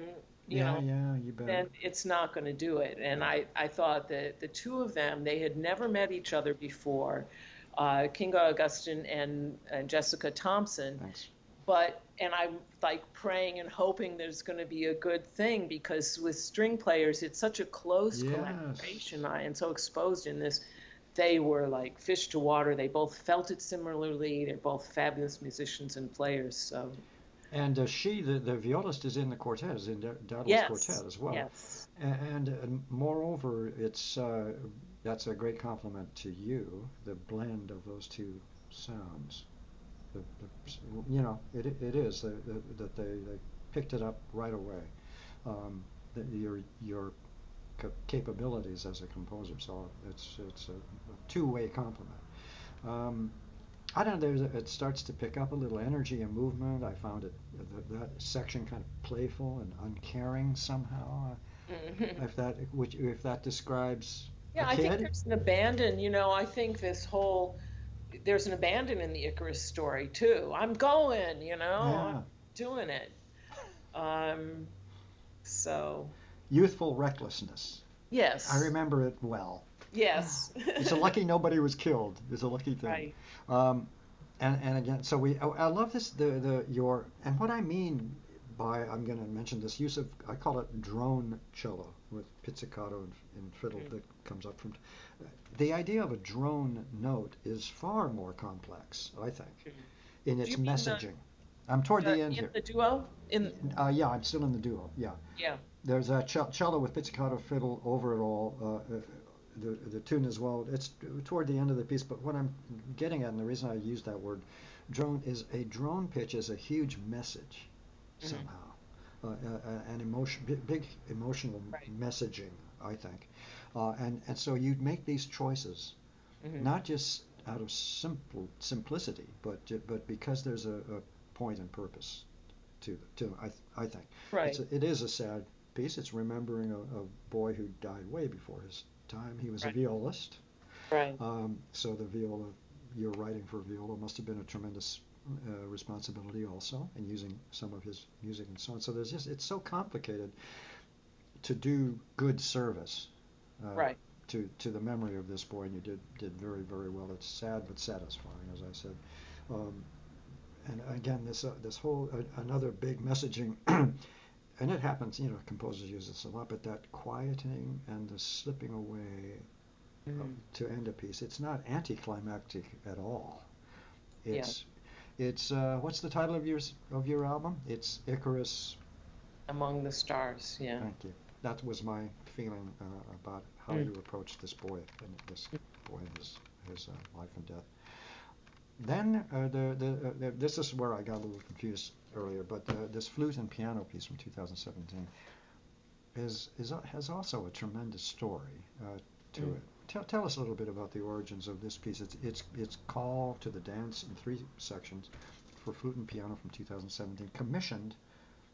you Yeah, know yeah, you bet. then it's not going to do it. And Yeah. I thought that the two of them, they had never met each other before, Kinga Augustin and Jessica Thompson. Thanks. And I'm like praying and hoping there's going to be a good thing because with string players, it's such a close Yes. collaboration and so exposed in this. They were like fish to water. They both felt it similarly. They're both fabulous musicians and players. So, And the violist, is in the quartet, is in Dowdall's yes, quartet as well. yes. And moreover, that's a great compliment to you, the blend of those two sounds. It is that they picked it up right away. Your capabilities as a composer, so it's a two-way compliment. Um, I don't know. It starts to pick up a little energy and movement. I found that section kind of playful and uncaring somehow. If that describes a Yeah, I think kid. there's an abandon. I think this whole there's an abandon in the Icarus story too. I'm going, I'm Yeah. doing it. Um, so Youthful recklessness. I yes, remember it well. yes, It's a lucky nobody was killed. It's a lucky thing. right. Um, and again, so I love this the your and what I mean by I'm going to mention this use of I call it drone cello with pizzicato and fiddle Mm-hmm. that comes up from the idea of a drone note is far more complex, I think, in Do you its mean messaging. I'm toward the end in here. the duo? Yeah, I'm still in the duo. Yeah, Yeah. there's a cello with pizzicato fiddle over it all. The tune as well. It's toward the end of the piece, but what I'm getting at, and the reason I use that word, drone is a drone pitch is a huge message Hmm. somehow, an emotion, big emotional Right. messaging, I think, and so you make these choices Hmm. not just out of simplicity, but because there's a point and purpose I think Right. it is a sad piece. It's remembering a boy who died way before his time. He was a Right. violist, Right. so the viola, your writing for viola must have been a tremendous responsibility also, and using some of his music and so on. So there's just it's so complicated to do good service uh, Right. to the memory of this boy, and you did very very well. It's sad but satisfying, as I said. Um, and again, this whole another big messaging, and it happens. Composers use this a lot, but that quieting and the slipping away Hmm. to end a piece, it's not anticlimactic at all. Yeah. It's what's the title of your album? It's Icarus. Among the stars. Yeah. Thank you. That was my feeling about how Mm. you approach this boy and his life and death. Then this is where I got a little confused earlier, but this flute and piano piece from 2017 has also a tremendous story to Mm. it. Tell us a little bit about the origins of this piece. It's Call to the Dance in three sections for flute and piano from 2017, commissioned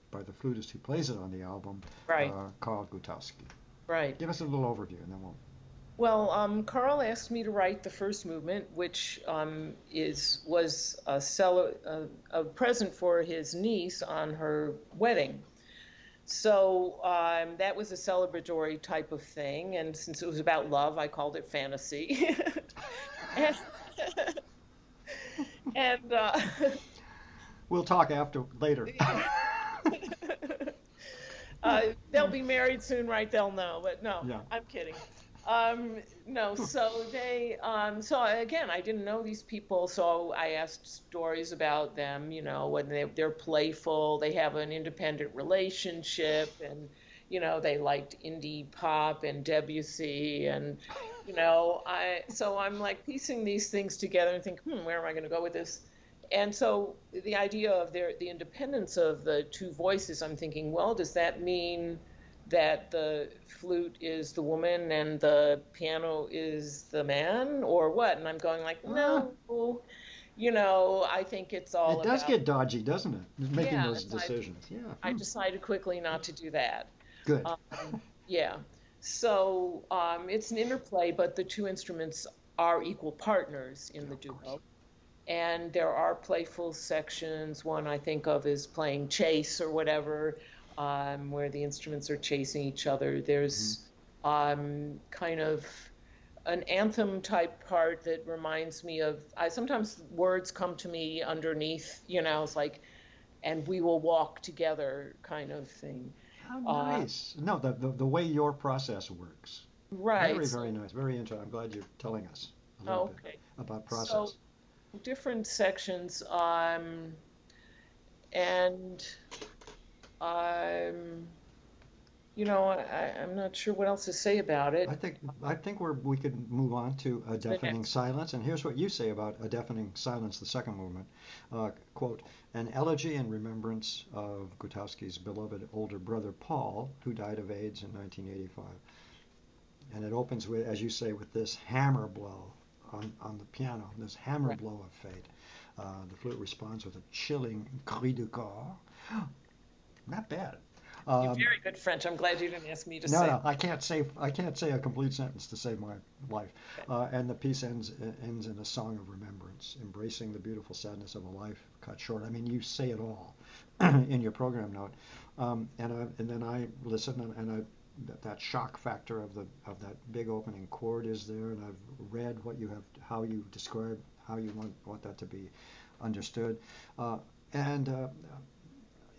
by the flutist who plays it on the album, Right. Karl Gutowski. Right. Give us a little overview, and then we'll. Well, Carl asked me to write the first movement, which was a present for his niece on her wedding. So that was a celebratory type of thing, and since it was about love, I called it fantasy. and and We'll talk after later. they'll be married soon, right? They'll know, but no, Yeah. I'm kidding. No, so again, I didn't know these people, so I asked stories about them, when they're playful, they have an independent relationship, and, they liked indie pop and Debussy, and, so I'm like piecing these things together and think, where am I going to go with this? And so the idea of the independence of the two voices, I'm thinking, well, does that mean that the flute is the woman and the piano is the man, or what? And I'm going like, Uh, no, I think it's all it does about, get dodgy, doesn't it? Making yeah. those So decisions. Yeah. I decided quickly not to do that. Good. Yeah. So it's an interplay, but the two instruments are equal partners in Yeah, the of course. duo. And there are playful sections. One I think of is playing chase or whatever, where the instruments are chasing each other. Hmm. There's kind of an anthem type part that reminds me of, I sometimes words come to me underneath, it's like, and we will walk together kind of thing. How Uh, nice. No, the way your process works. right. Very, very So, nice. Very interesting. I'm glad you're telling us a little bit okay. about So process. different sections, and um, I'm not sure what else to say about I it. think I think we could move on to A The Deafening next, Silence. And here's what you say about A Deafening Silence, the second movement. Quote, an elegy in remembrance of Gutowski's beloved older brother Paul, who died of AIDS in 1985. And it opens with, as you say, with this hammer blow on the piano, this hammer right. blow of fate. The flute responds with a chilling cri du corps. Not bad. You're Um, very good French. I'm glad you didn't ask me to no, say no, I can't say a complete sentence to save my life. it. And the piece ends in a song of remembrance, embracing the beautiful sadness of a life cut short. I mean, you say it all in your program note. And then I listen, and that shock factor of that big opening chord is there, and I've read how you describe how you want that to be understood. And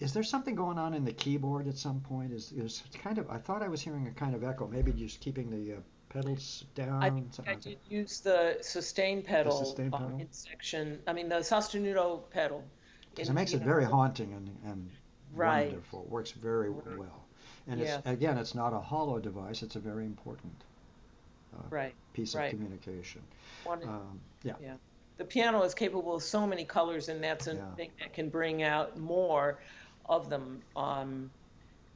Is there something going on in the keyboard at some point? Is kind of, I thought I was hearing a kind of echo. Maybe just keeping the pedals I think down. I did use the sustain The pedal sustain pedal, in section. I mean, the sostenuto pedal. because it makes it very haunting and Right, wonderful. It works very right, well. And yeah, it's not a hollow device. It's a very important uh, right, piece of right. communication. Wanted, Yeah, yeah. The piano is capable of so many colors, and that's a yeah. thing that can bring out more of them.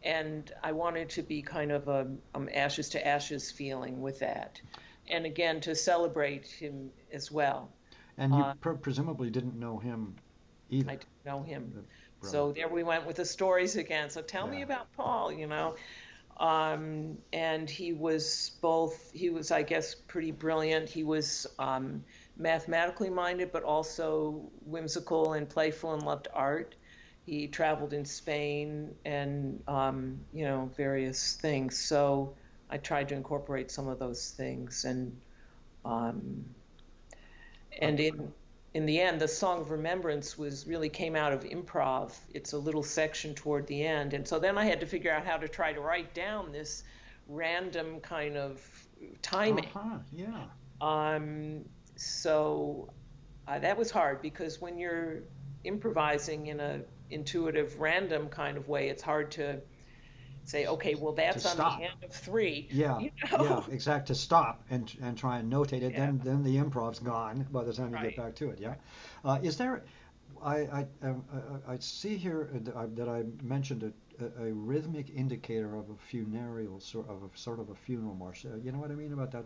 And I wanted to be kind of a ashes to ashes feeling with that, and again to celebrate him as well. And you Uh, presumably didn't know him I either. didn't know him, The brother. so there we went with the stories again. So tell me Yeah. about Paul. And he was he was, I guess, pretty brilliant. He was mathematically minded, but also whimsical and playful and loved art. He traveled in Spain and, various things. So I tried to incorporate some of those things. Um, Uh, and in the end, the Song of Remembrance really came out of improv. It's a little section toward the end, and so then I had to figure out how to try to write down this random kind of timing. uh-huh. Yeah. Um, so that was hard because when you're improvising in a intuitive, random kind of way, it's hard to say, okay, well, To that's on the stop. end of three, Yeah, you yeah, know? exact. To stop and try and notate it. Yeah, Then the improv's gone by the time you get right, back to it. Yeah. right. Is there? I see here that I mentioned a rhythmic indicator of a funereal sort of a funeral march. You know what I mean about that?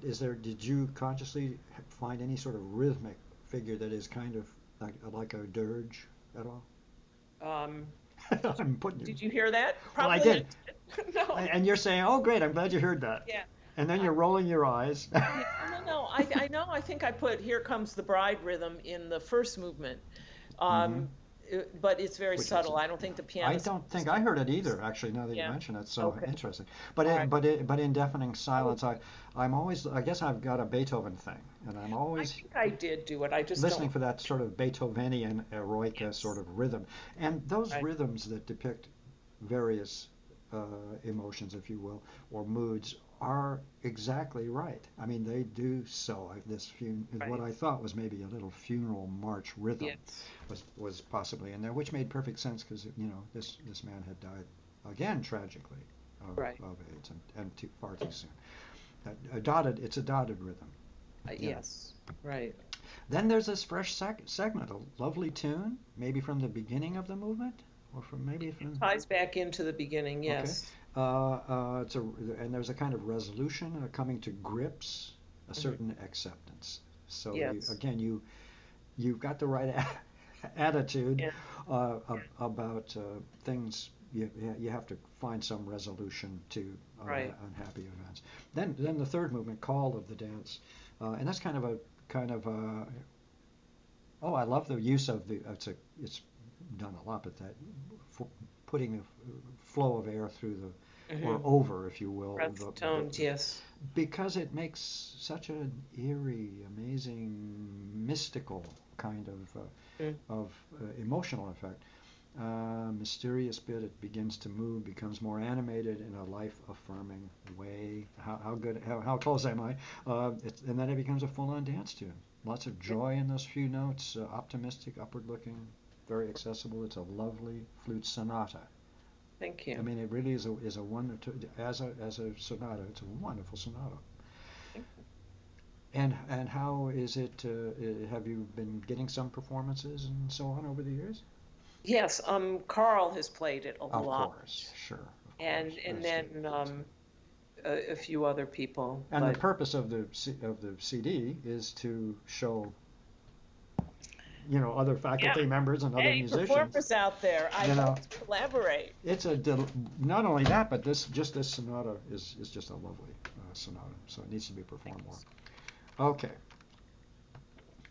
Is there? Did you consciously find any sort of rhythmic figure that is kind of like a dirge at all? Um, I'm putting you. did you hear that? Well, I Probably I did. did. No. And you're saying, "Oh, great! I'm glad you heard that." Yeah. And then I, you're rolling your eyes. yeah. No. I know. I think I put "Here Comes the Bride" rhythm in the first movement, hmm um, but it's very Which makes subtle. it. I don't think the I pianist. don't think I heard it either. Actually, now that you Yeah. mention it, so Okay. interesting. All right. But in deafening Probably. silence, I'm always. I guess I've got a Beethoven thing, and I'm I always think I did do it. I just listening don't. for that sort of Beethovenian eroica sort Yes. of rhythm, and those Right. rhythms that depict various uh, emotions, if you will, or moods are exactly right. I mean, they do so. What Right. I thought was maybe a little funeral march rhythm Yes. was possibly in there, which made perfect sense because this man had died again tragically Right. of AIDS and far too soon. It's a dotted rhythm. Yeah. Yes. Right. Then there's this fresh segment, a lovely tune, maybe from the beginning of the movement, or maybe It from. ties back into the beginning. Okay. Yes. And there's a kind of resolution, coming to grips, a Hmm. certain acceptance. So Yes. you've got the right attitude Yeah. about things. You have to find some resolution to Right. unhappy events. Then the third movement, call of the dance, and that's kind of a oh, I love the use of it's done a lot, but that f- putting a flow of air through or Hmm. over, if you will, Breath tones. Yes. because it makes such an eerie, amazing, mystical kind Mm. emotional effect. Mysterious bit, it begins to move, becomes more animated in a life-affirming way. How close am I? And then it becomes a full-on dance tune. Lots of Yeah. joy in those few notes, optimistic, upward-looking, very accessible. It's a lovely flute sonata. Thank I you. mean, it really is a wonderful, as a sonata. It's a wonderful sonata. And how is it? Have you been getting some performances and so on over the years? Yes, Carl has played it a Of lot, course, sure, of and course. and Steve then plays. a few other people, And the but purpose of the CD is to show other Yeah. faculty members and other Hey, musicians. performers out there, You I'd know, love to collaborate. it's not only that, but this sonata is just a lovely sonata, so it needs to be performed more. Thanks. Okay,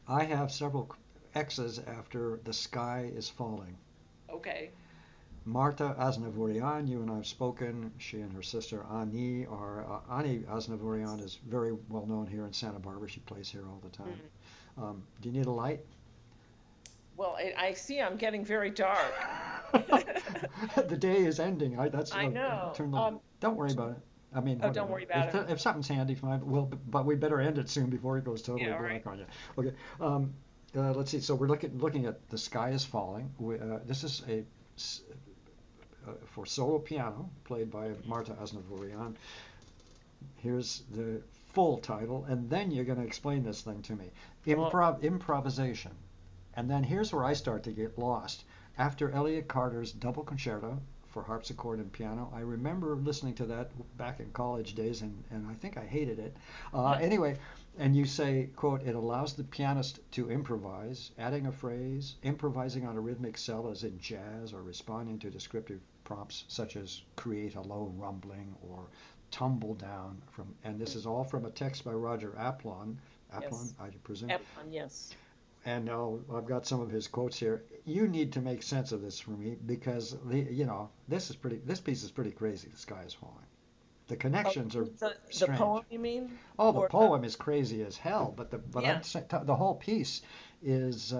I have several X's after the sky is falling. Okay. Marta Aznavourian, you and I have spoken. She and her sister Ani Ani Aznavourian is very well known here in Santa Barbara. She plays here all the time. Mhm. Do you need a light? Well, I see I'm getting very dark. The day is ending. That's I know. turn the. Don't worry about it. I mean, Oh, don't whatever. worry about it. If something's handy, fine. Well, but we better end it soon before it goes totally Yeah, all right. black on you. Okay. Let's see. So we're looking at the sky is falling. This is for solo piano played by Marta Aznavourian. Here's the full title, and then you're going to explain this thing to me. Oh, Improvisation. And then here's where I start to get lost. After Elliott Carter's double concerto for harpsichord and piano, I remember listening to that back in college days, and I think I hated it. Anyway, and you say, quote, it allows the pianist to improvise, adding a phrase, improvising on a rhythmic cell as in jazz, or responding to descriptive prompts such as create a low rumbling or tumble down from, and this is all from a text by Roger Aplon, yes. I presume, Epon, yes. and I've got some of his quotes here. You need to make sense of this for me because this piece is pretty crazy. The sky is falling. The Oh, connections are the strange. poem, you mean? Oh, the Or the, poem is crazy as hell, but yeah. the whole piece is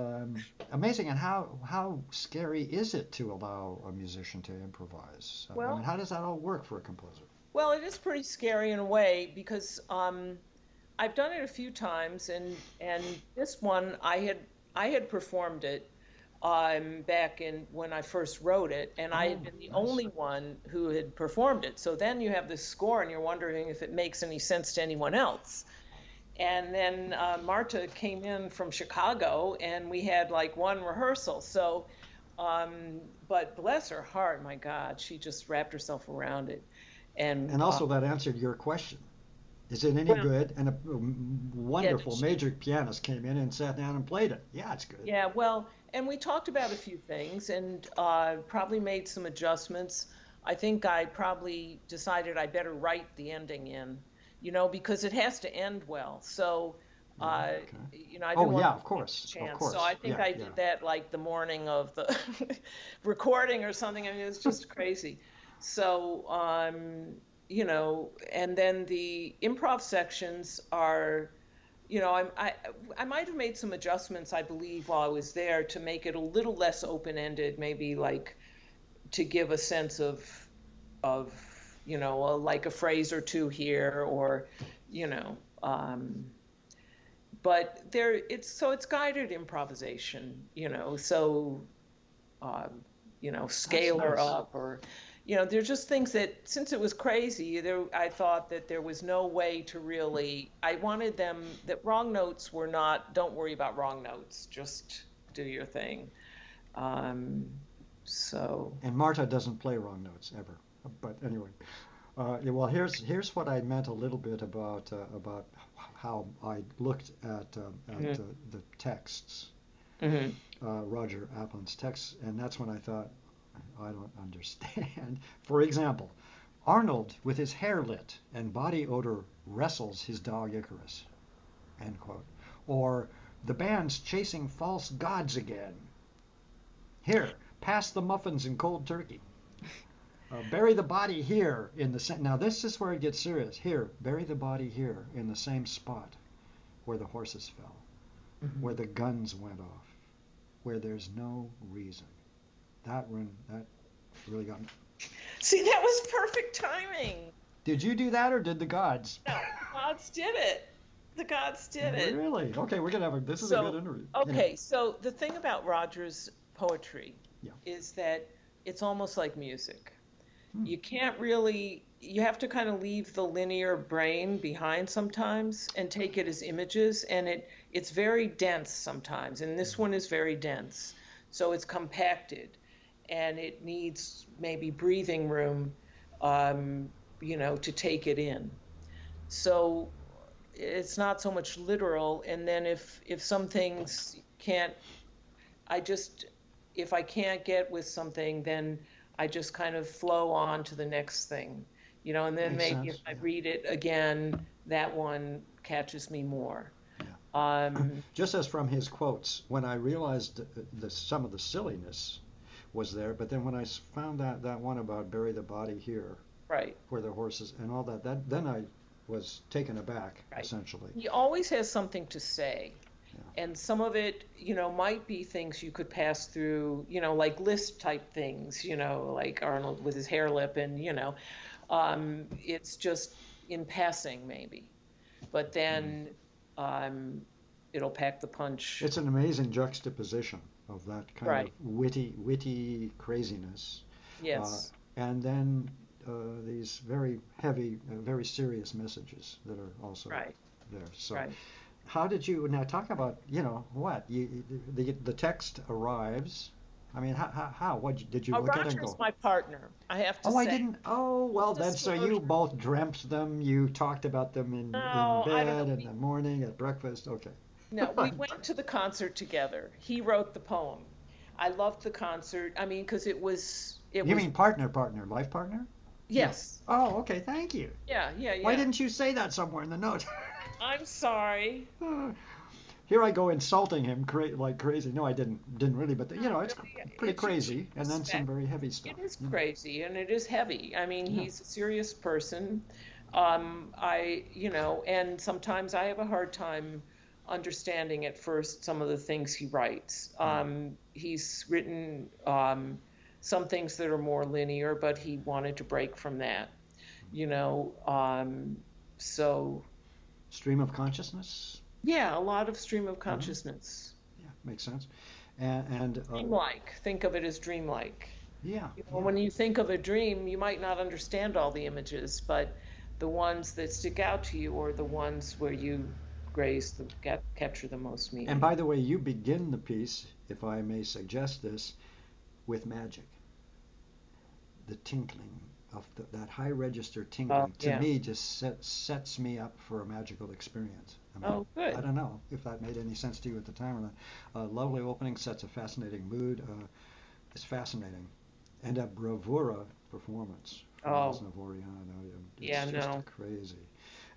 amazing. And how scary is it to allow a musician to improvise? I mean, Well, how does that all work for a composer? well, it is pretty scary in a way because I've done it a few times, and this one I had performed it back in when I first wrote it, and I had Oh, been the nice. only one who had performed it. So then you have this score, and you're wondering if it makes any sense to anyone else. And then Marta came in from Chicago, and we had like one rehearsal. So, but bless her heart, my God, she just wrapped herself around it. And And also that answered your question. Is it any well, good? And a yeah, did wonderful she? major pianist came in and sat down and played it. Yeah, it's good. Yeah, well, and we talked about a few things and probably made some adjustments. I think I probably decided I better write the ending in, because it has to end well. So, Yeah, uh, okay. I Oh didn't want yeah, to take a of chance. So course. I think Yeah, I yeah. did that like the morning of the recording or something. I mean, it was just crazy. So, and then the improv sections are I might have made some adjustments, I believe, while I was there to make it a little less open-ended, maybe like to give a sense of like a phrase or two here, or you know, um, but it's guided improvisation, so um, That's scale her nice. up, or there's just things that since it was crazy, I thought that there was no way to really. I wanted them that wrong notes were not. Don't worry about wrong notes. Just do your thing. Um, so And Marta doesn't play wrong notes ever. But anyway, yeah, well, here's what I meant a little bit about how I looked at mhm, the texts, mhm. Roger Aplon's texts, and that's when I thought I don't understand. For example, Arnold with his hair lit and body odor wrestles his dog Icarus. End quote. Or the band's chasing false gods again. Here, pass the muffins and cold turkey. Bury the body here in the now this is where it gets serious. Here, bury the body here in the same spot where the horses fell, where Mhm. the guns went off, where there's no reason. That really got me. See, that was perfect timing. Did you do that or did the gods? No, the gods did it. The gods did it. Really? Okay, we're gonna have a. This is a good So, interview. Anyway, okay, so the thing about Roger's poetry yeah. is that it's almost like music. Hmm. You can't really, you have to kind of leave the linear brain behind sometimes and take it as images, and it's very dense sometimes, and this one is very dense. So it's compacted, and it needs maybe breathing room, to take it in. So it's not so much literal, and then if some things can't I just, if I can't get with something, then I just kind of flow on to the next thing, and then Makes maybe if sense. I Yeah. read it again, that one catches me more. Yeah. Um, Just as from his quotes, when I realized some of the silliness was there, but then when I found that one about bury the body here, right, where the horses and all that, then I was taken aback right. essentially. He always has something to say. Yeah. And some of it, might be things you could pass through, like list type things, like Arnold with his hair lip and, it's just in passing maybe. But Mm. then um, it'll pack the punch. It's an amazing juxtaposition of that kind of Right. witty craziness, uh, Yes. and then these very heavy, very serious messages that are also Right. there. So, Right. how did you now talk about what the text arrives? I mean, how what did you look at it and Roger's go? my partner, I have to Oh, I say. didn't. Oh, well, then so you Disclosure. both dreamt them. You talked about them in No, I don't know. bed, in the morning, at breakfast. Okay. No, we went to the concert together. He wrote the poem. I loved the concert. I mean, because it You was, mean partner, life partner? Yeah. yes. Oh, okay. Thank you. Yeah, yeah, Why yeah. didn't you say that somewhere in the note? I'm sorry. Here I go insulting him like crazy. No, I didn't really, but No, it's really, pretty you should crazy, and then some respect. very heavy It stuff. is crazy and it is heavy. I mean, Yeah. he's a serious person. And sometimes I have a hard time understanding at first some of the things he writes. Mm. He's written some things that are more linear, but he wanted to break from that, you know. So, Stream of consciousness. yeah, a lot of stream of Hmm. consciousness. Yeah, makes sense. And Dreamlike. Think of it as dreamlike. yeah, yeah. When you think of a dream, you might not understand all the images, but the ones that stick out to you are the ones where you capture the most And meaning. by the way, you begin the piece, if I may suggest this, with magic. The tinkling of that high register Oh, tinkling to yeah. me just sets me up for a magical experience. I mean, Oh, I good. don't know if that made any sense to you at the time or not. Lovely opening, sets a fascinating mood. It's fascinating, and a bravura performance from Oh, Aznavourian. It's yeah, just no. crazy.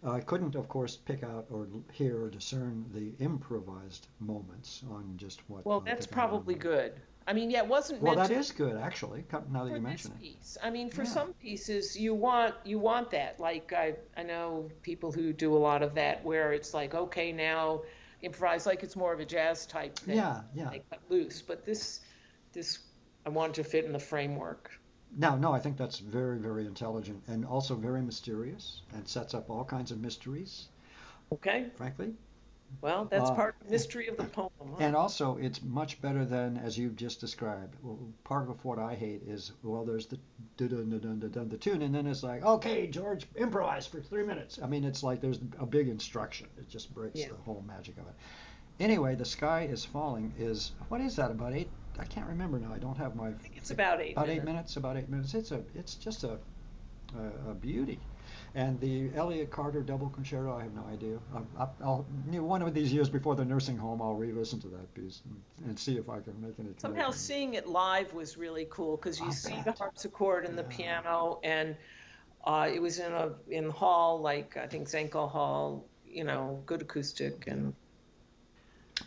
I couldn't, of course, pick out or hear or discern the improvised moments on just what Well, that's picking one probably note. good. I mean, yeah, it wasn't Well, meant that to is good, actually. Now that for you this mention it. piece. I mean, for Yeah. some pieces, you want that. Like I know people who do a lot of that, where it's like, okay, now improvise, like it's more of a jazz type thing. Yeah, yeah. They cut loose, but this I want to fit in the framework. Now, no, I think that's very, very intelligent and also very mysterious and sets up all kinds of mysteries, Okay. frankly. Well, that's Uh, part of the mystery of the poem, huh? and also, it's much better than as you've just described. Well, part of what I hate is, well, there's the dun dun dun dun dun the tune, and then it's like, okay, George, improvise for 3 minutes. I mean, it's like there's a big instruction. It just breaks Yeah. the whole magic of it. Anyway, the sky is falling is what is that about 8? I can't remember now. I don't have my I think it's about eight about eight minutes. minutes. About 8 minutes. It's just a beauty. And the Elliott Carter double concerto, I have no idea. One of these years before the nursing home, I'll re-listen to that piece and see if I can make any Somehow connections. seeing it live was really cool because you I see the bet. harpsichord and the Yeah. piano, and it was in the hall, like I think Zenko Hall, good acoustic, Yeah. and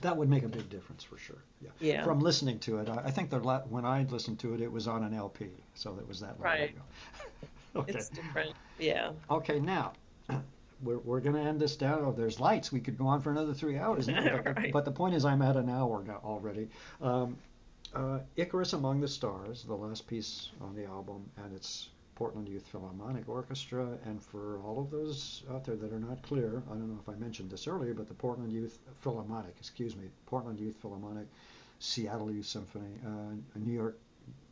That would make a big difference for sure. Yeah. yeah, From listening to it, I think when I listened to it, it was on an LP, so it was that long right. ago. Okay. It's different. Yeah. Okay. Now we're going to end this down. Oh, there's lights. We could go on for another 3 hours now, Right. but the point is, I'm at an hour already. Um, Icarus Among the Stars, the last piece on the album, and it's Portland Youth Philharmonic Orchestra. And for all of those out there that are not clear, I don't know if I mentioned this earlier, but the Portland Youth Philharmonic, Portland Youth Philharmonic, Seattle Youth Symphony, New York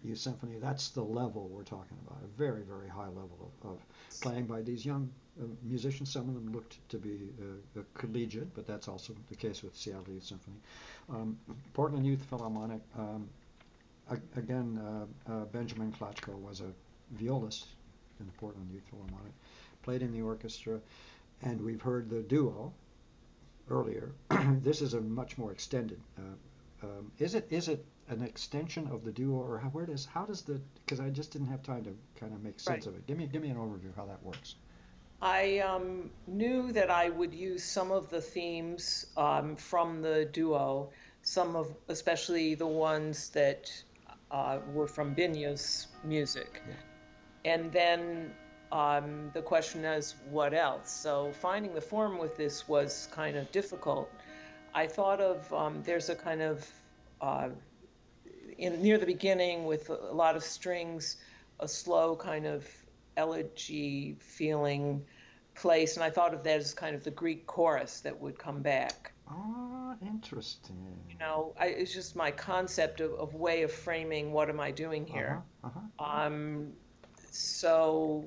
Youth Symphony, that's the level we're talking about, a very, very high level of playing by these young musicians. Some of them looked to be collegiate, but that's also the case with Seattle Youth Symphony. Portland Youth Philharmonic, again, Benjamin Klatchko was a violist in the Portland Youth Philharmonic, played in the orchestra, and we've heard the duo earlier. This is a much more extended Is it an extension of the duo, or how does the, because I just didn't have time to kind of make sense Right. of it. Give me an overview of how that works. I knew that I would use some of the themes from the duo, some of, especially the ones that were from Binya's music. Yeah. And then the question is, what else? So finding the form with this was kind of difficult. I thought of there's a kind of uh, in near the beginning with a lot of strings, a slow kind of elegy feeling place, and I thought of that as kind of the Greek chorus that would come back. Ah, interesting. It's just my concept of way of framing what am I doing Uh-huh, here. uh-huh. Um, so,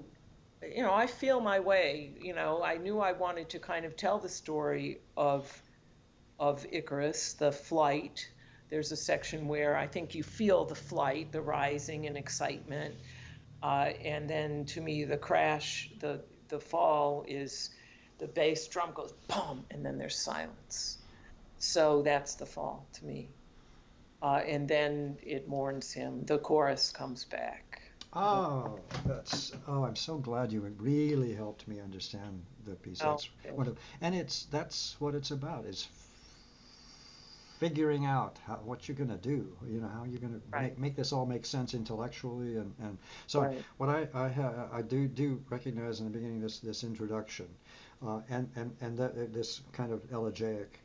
I feel my way. I knew I wanted to kind of tell the story of Icarus, the flight. There's a section where I think you feel the flight, the rising and excitement, and then to me the crash, the fall is the bass drum goes boom, and then there's silence. So that's the fall to me. And then it mourns him. The chorus comes back. I'm so glad you really helped me understand the piece. Oh, That's okay. what, that's what it's about. Is figuring out what you're going to do. How you're going to Right, make this all make sense intellectually, and so right. what I do recognize in the beginning, this introduction, and this kind of elegiac,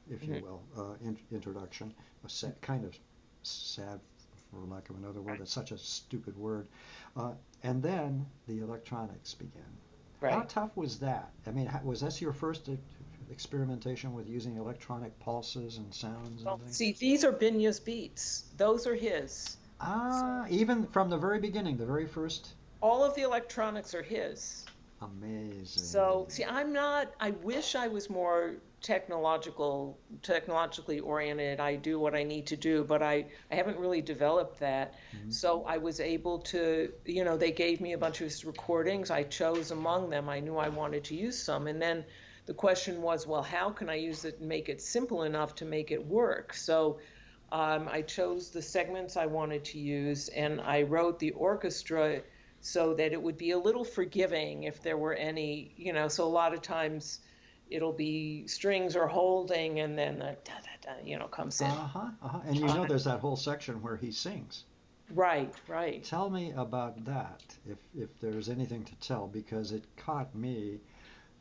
if you Mhm. will, introduction, kind of sad, for lack of another word. Right, It's such a stupid word. Uh, and then the electronics begin. How right. tough was that? I mean, was that your first experimentation with using electronic pulses and sounds and Well, things? see, these are Binya's beats. Those are his. So Ah, even from the very beginning, the very first. all of the electronics are his. So, Amazing. see, I wish I was more technologically oriented. I do what I need to do, but I haven't really developed that. Mhm. So I was able to, they gave me a bunch of recordings. I chose among them. I knew I wanted to use some. And then the question was, well, how can I use it and make it simple enough to make it work? So I chose the segments I wanted to use, and I wrote the orchestra so that it would be a little forgiving if there were any, so a lot of times it'll be strings or holding and then the da, da, da, comes in. Uh-huh, uh-huh. And Uh, there's that whole section where he sings. right, right. Tell me about that, if there's anything to tell, because it caught me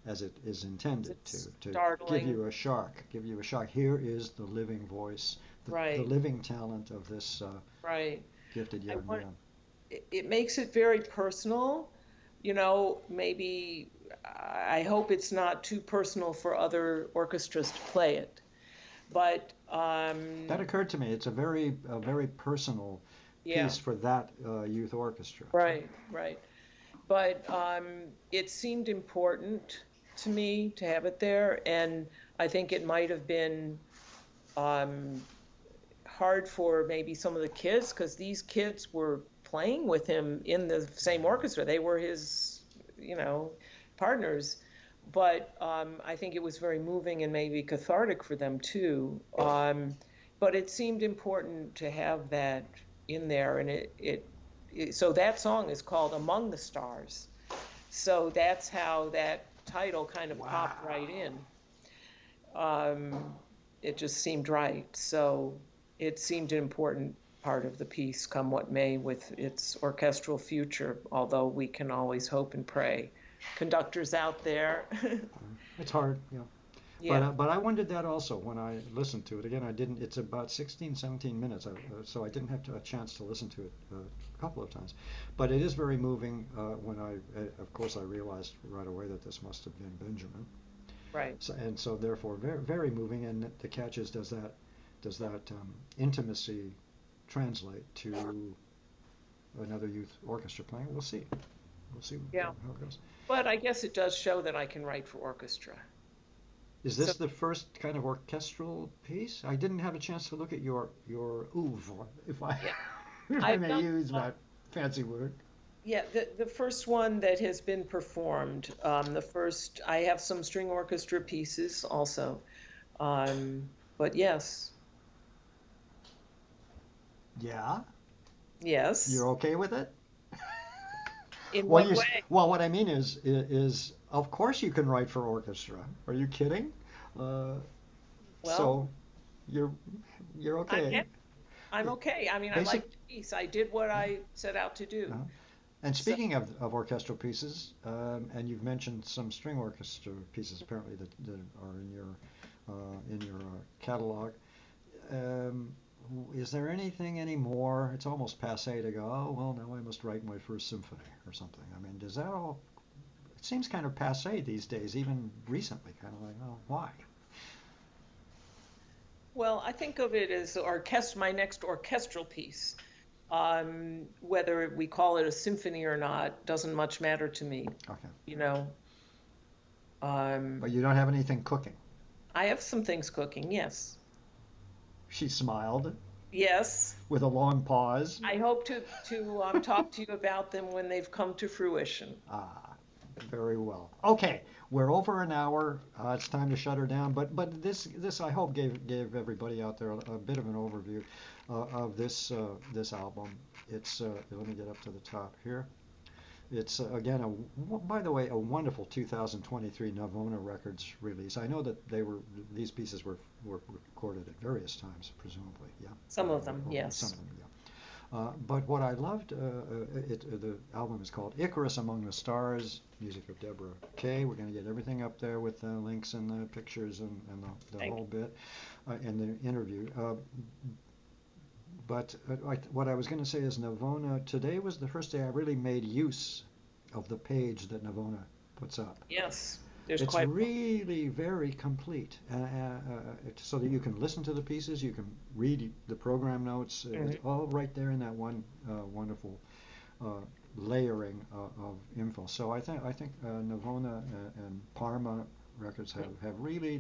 as it is intended It's to startling. give you a shock. Here is the living voice, the Right, living talent of this right. gifted I young want man. it makes it very personal. Maybe I hope it's not too personal for other orchestras to play it. But That occurred to me. It's a very personal yeah, piece for that youth orchestra. right, right. But it seemed important to me to have it there, and I think it might have been um, hard for maybe some of the kids because these kids were playing with him in the same orchestra. They were his, you know, partners. But I think it was very moving and maybe cathartic for them too. But it seemed important to have that in there, and so that song is called "Among the Stars." So that's how that title kind of popped right Wow. in. Um, it just seemed right. So it seemed an important part of the piece, come what may, with its orchestral future, although we can always hope and pray. Conductors out there. It's hard, yeah. Yeah, But I wondered that also when I listened to it. Again, I didn't. It's about 16, 17 minutes, so I didn't have a chance to listen to it a couple of times. But it is very moving. Of course, I realized right away that this must have been Benjamin. right. So therefore, very, very moving. And the catch is, does that intimacy translate to another youth orchestra playing? We'll see. We'll see Yeah. how it goes. But I guess it does show that I can write for orchestra. Is So this the first kind of orchestral piece? I didn't have a chance to look at your oeuvre, if I yeah, if I I've may done use that fancy word. yeah, the first one that has been performed. The first I have some string orchestra pieces also. But yes, Yeah, Yes. you're okay with it? In Well, what way? what I mean is of course you can write for orchestra. Are you kidding? Uh, Well, so you're you're I okay. am. I'm okay. I mean, I Basic. liked the piece. I did what I set out to do. Uh, and So, speaking of orchestral pieces, and you've mentioned some string orchestra pieces apparently that are in your catalog. Um, is there anything anymore? It's almost passe to go, oh, well, now I must write my first symphony or something. I mean, does that all, it seems kind of passe these days, even recently, kind of like, oh, why? well, I think of it as my next orchestral piece. Whether we call it a symphony or not doesn't much matter to me. Okay. You know, um, But you don't have anything cooking. I have some things cooking. Yes. She smiled Yes. with a long pause. I hope to talk to you about them when they've come to fruition. Ah, very well. Okay, we're over an hour. It's time to shut her down. But this I hope gave everybody out there a bit of an overview of this album. It's let me get up to the top here. It's again by the way a wonderful 2023 Navona Records release. I know that these pieces were recorded at various times, presumably. Yeah, Some of them, or some yes. of them. Yeah. But what I loved, the album is called Icarus Among the Stars, music of Debra Kaye. We're going to get everything up there with the links and the pictures and the Thank whole bit in the interview. But what I was going to say is Navona, today was the first day I really made use of the page that Navona puts up. you. Yes. There's It's quite. really very complete, so that you can listen to the pieces, you can read the program notes. It's Mhm. all right there in that one wonderful uh, layering of info. So I think Navona and Parma Records have really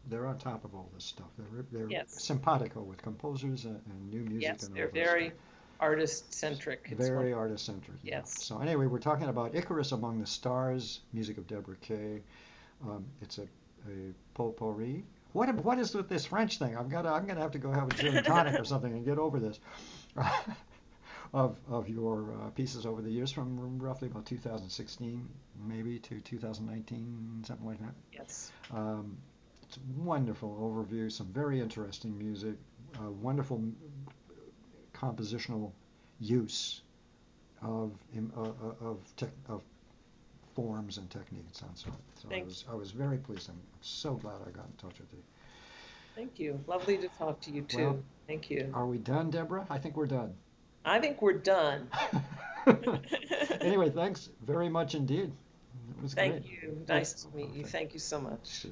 they're on top of all this stuff. They're Yes. simpatico with composers and new music Yes. and They're all this stuff. very artist centric. It's one. Very artist centric, yeah. Yes. So anyway, we're talking about Icarus Among the Stars, music of Debra Kaye. It's a potpourri. What is with this French thing? I'm gonna have to go have a gin and tonic or something and get over this. Of your pieces over the years from roughly about 2016 maybe to 2019, something like that. Yes. Um, it's a wonderful overview, some very interesting music, wonderful compositional use of of forms and techniques and so on. So Thank you. I was very pleased. I'm so glad I got in touch with you. Thank you. Lovely to talk to you Well, too. Thank you. are we done, Deborah? I think we're done. I think we're done. Anyway, thanks very much indeed. It was Thank great. you. Oh, Nice to meet you. thank Thank you so much. you.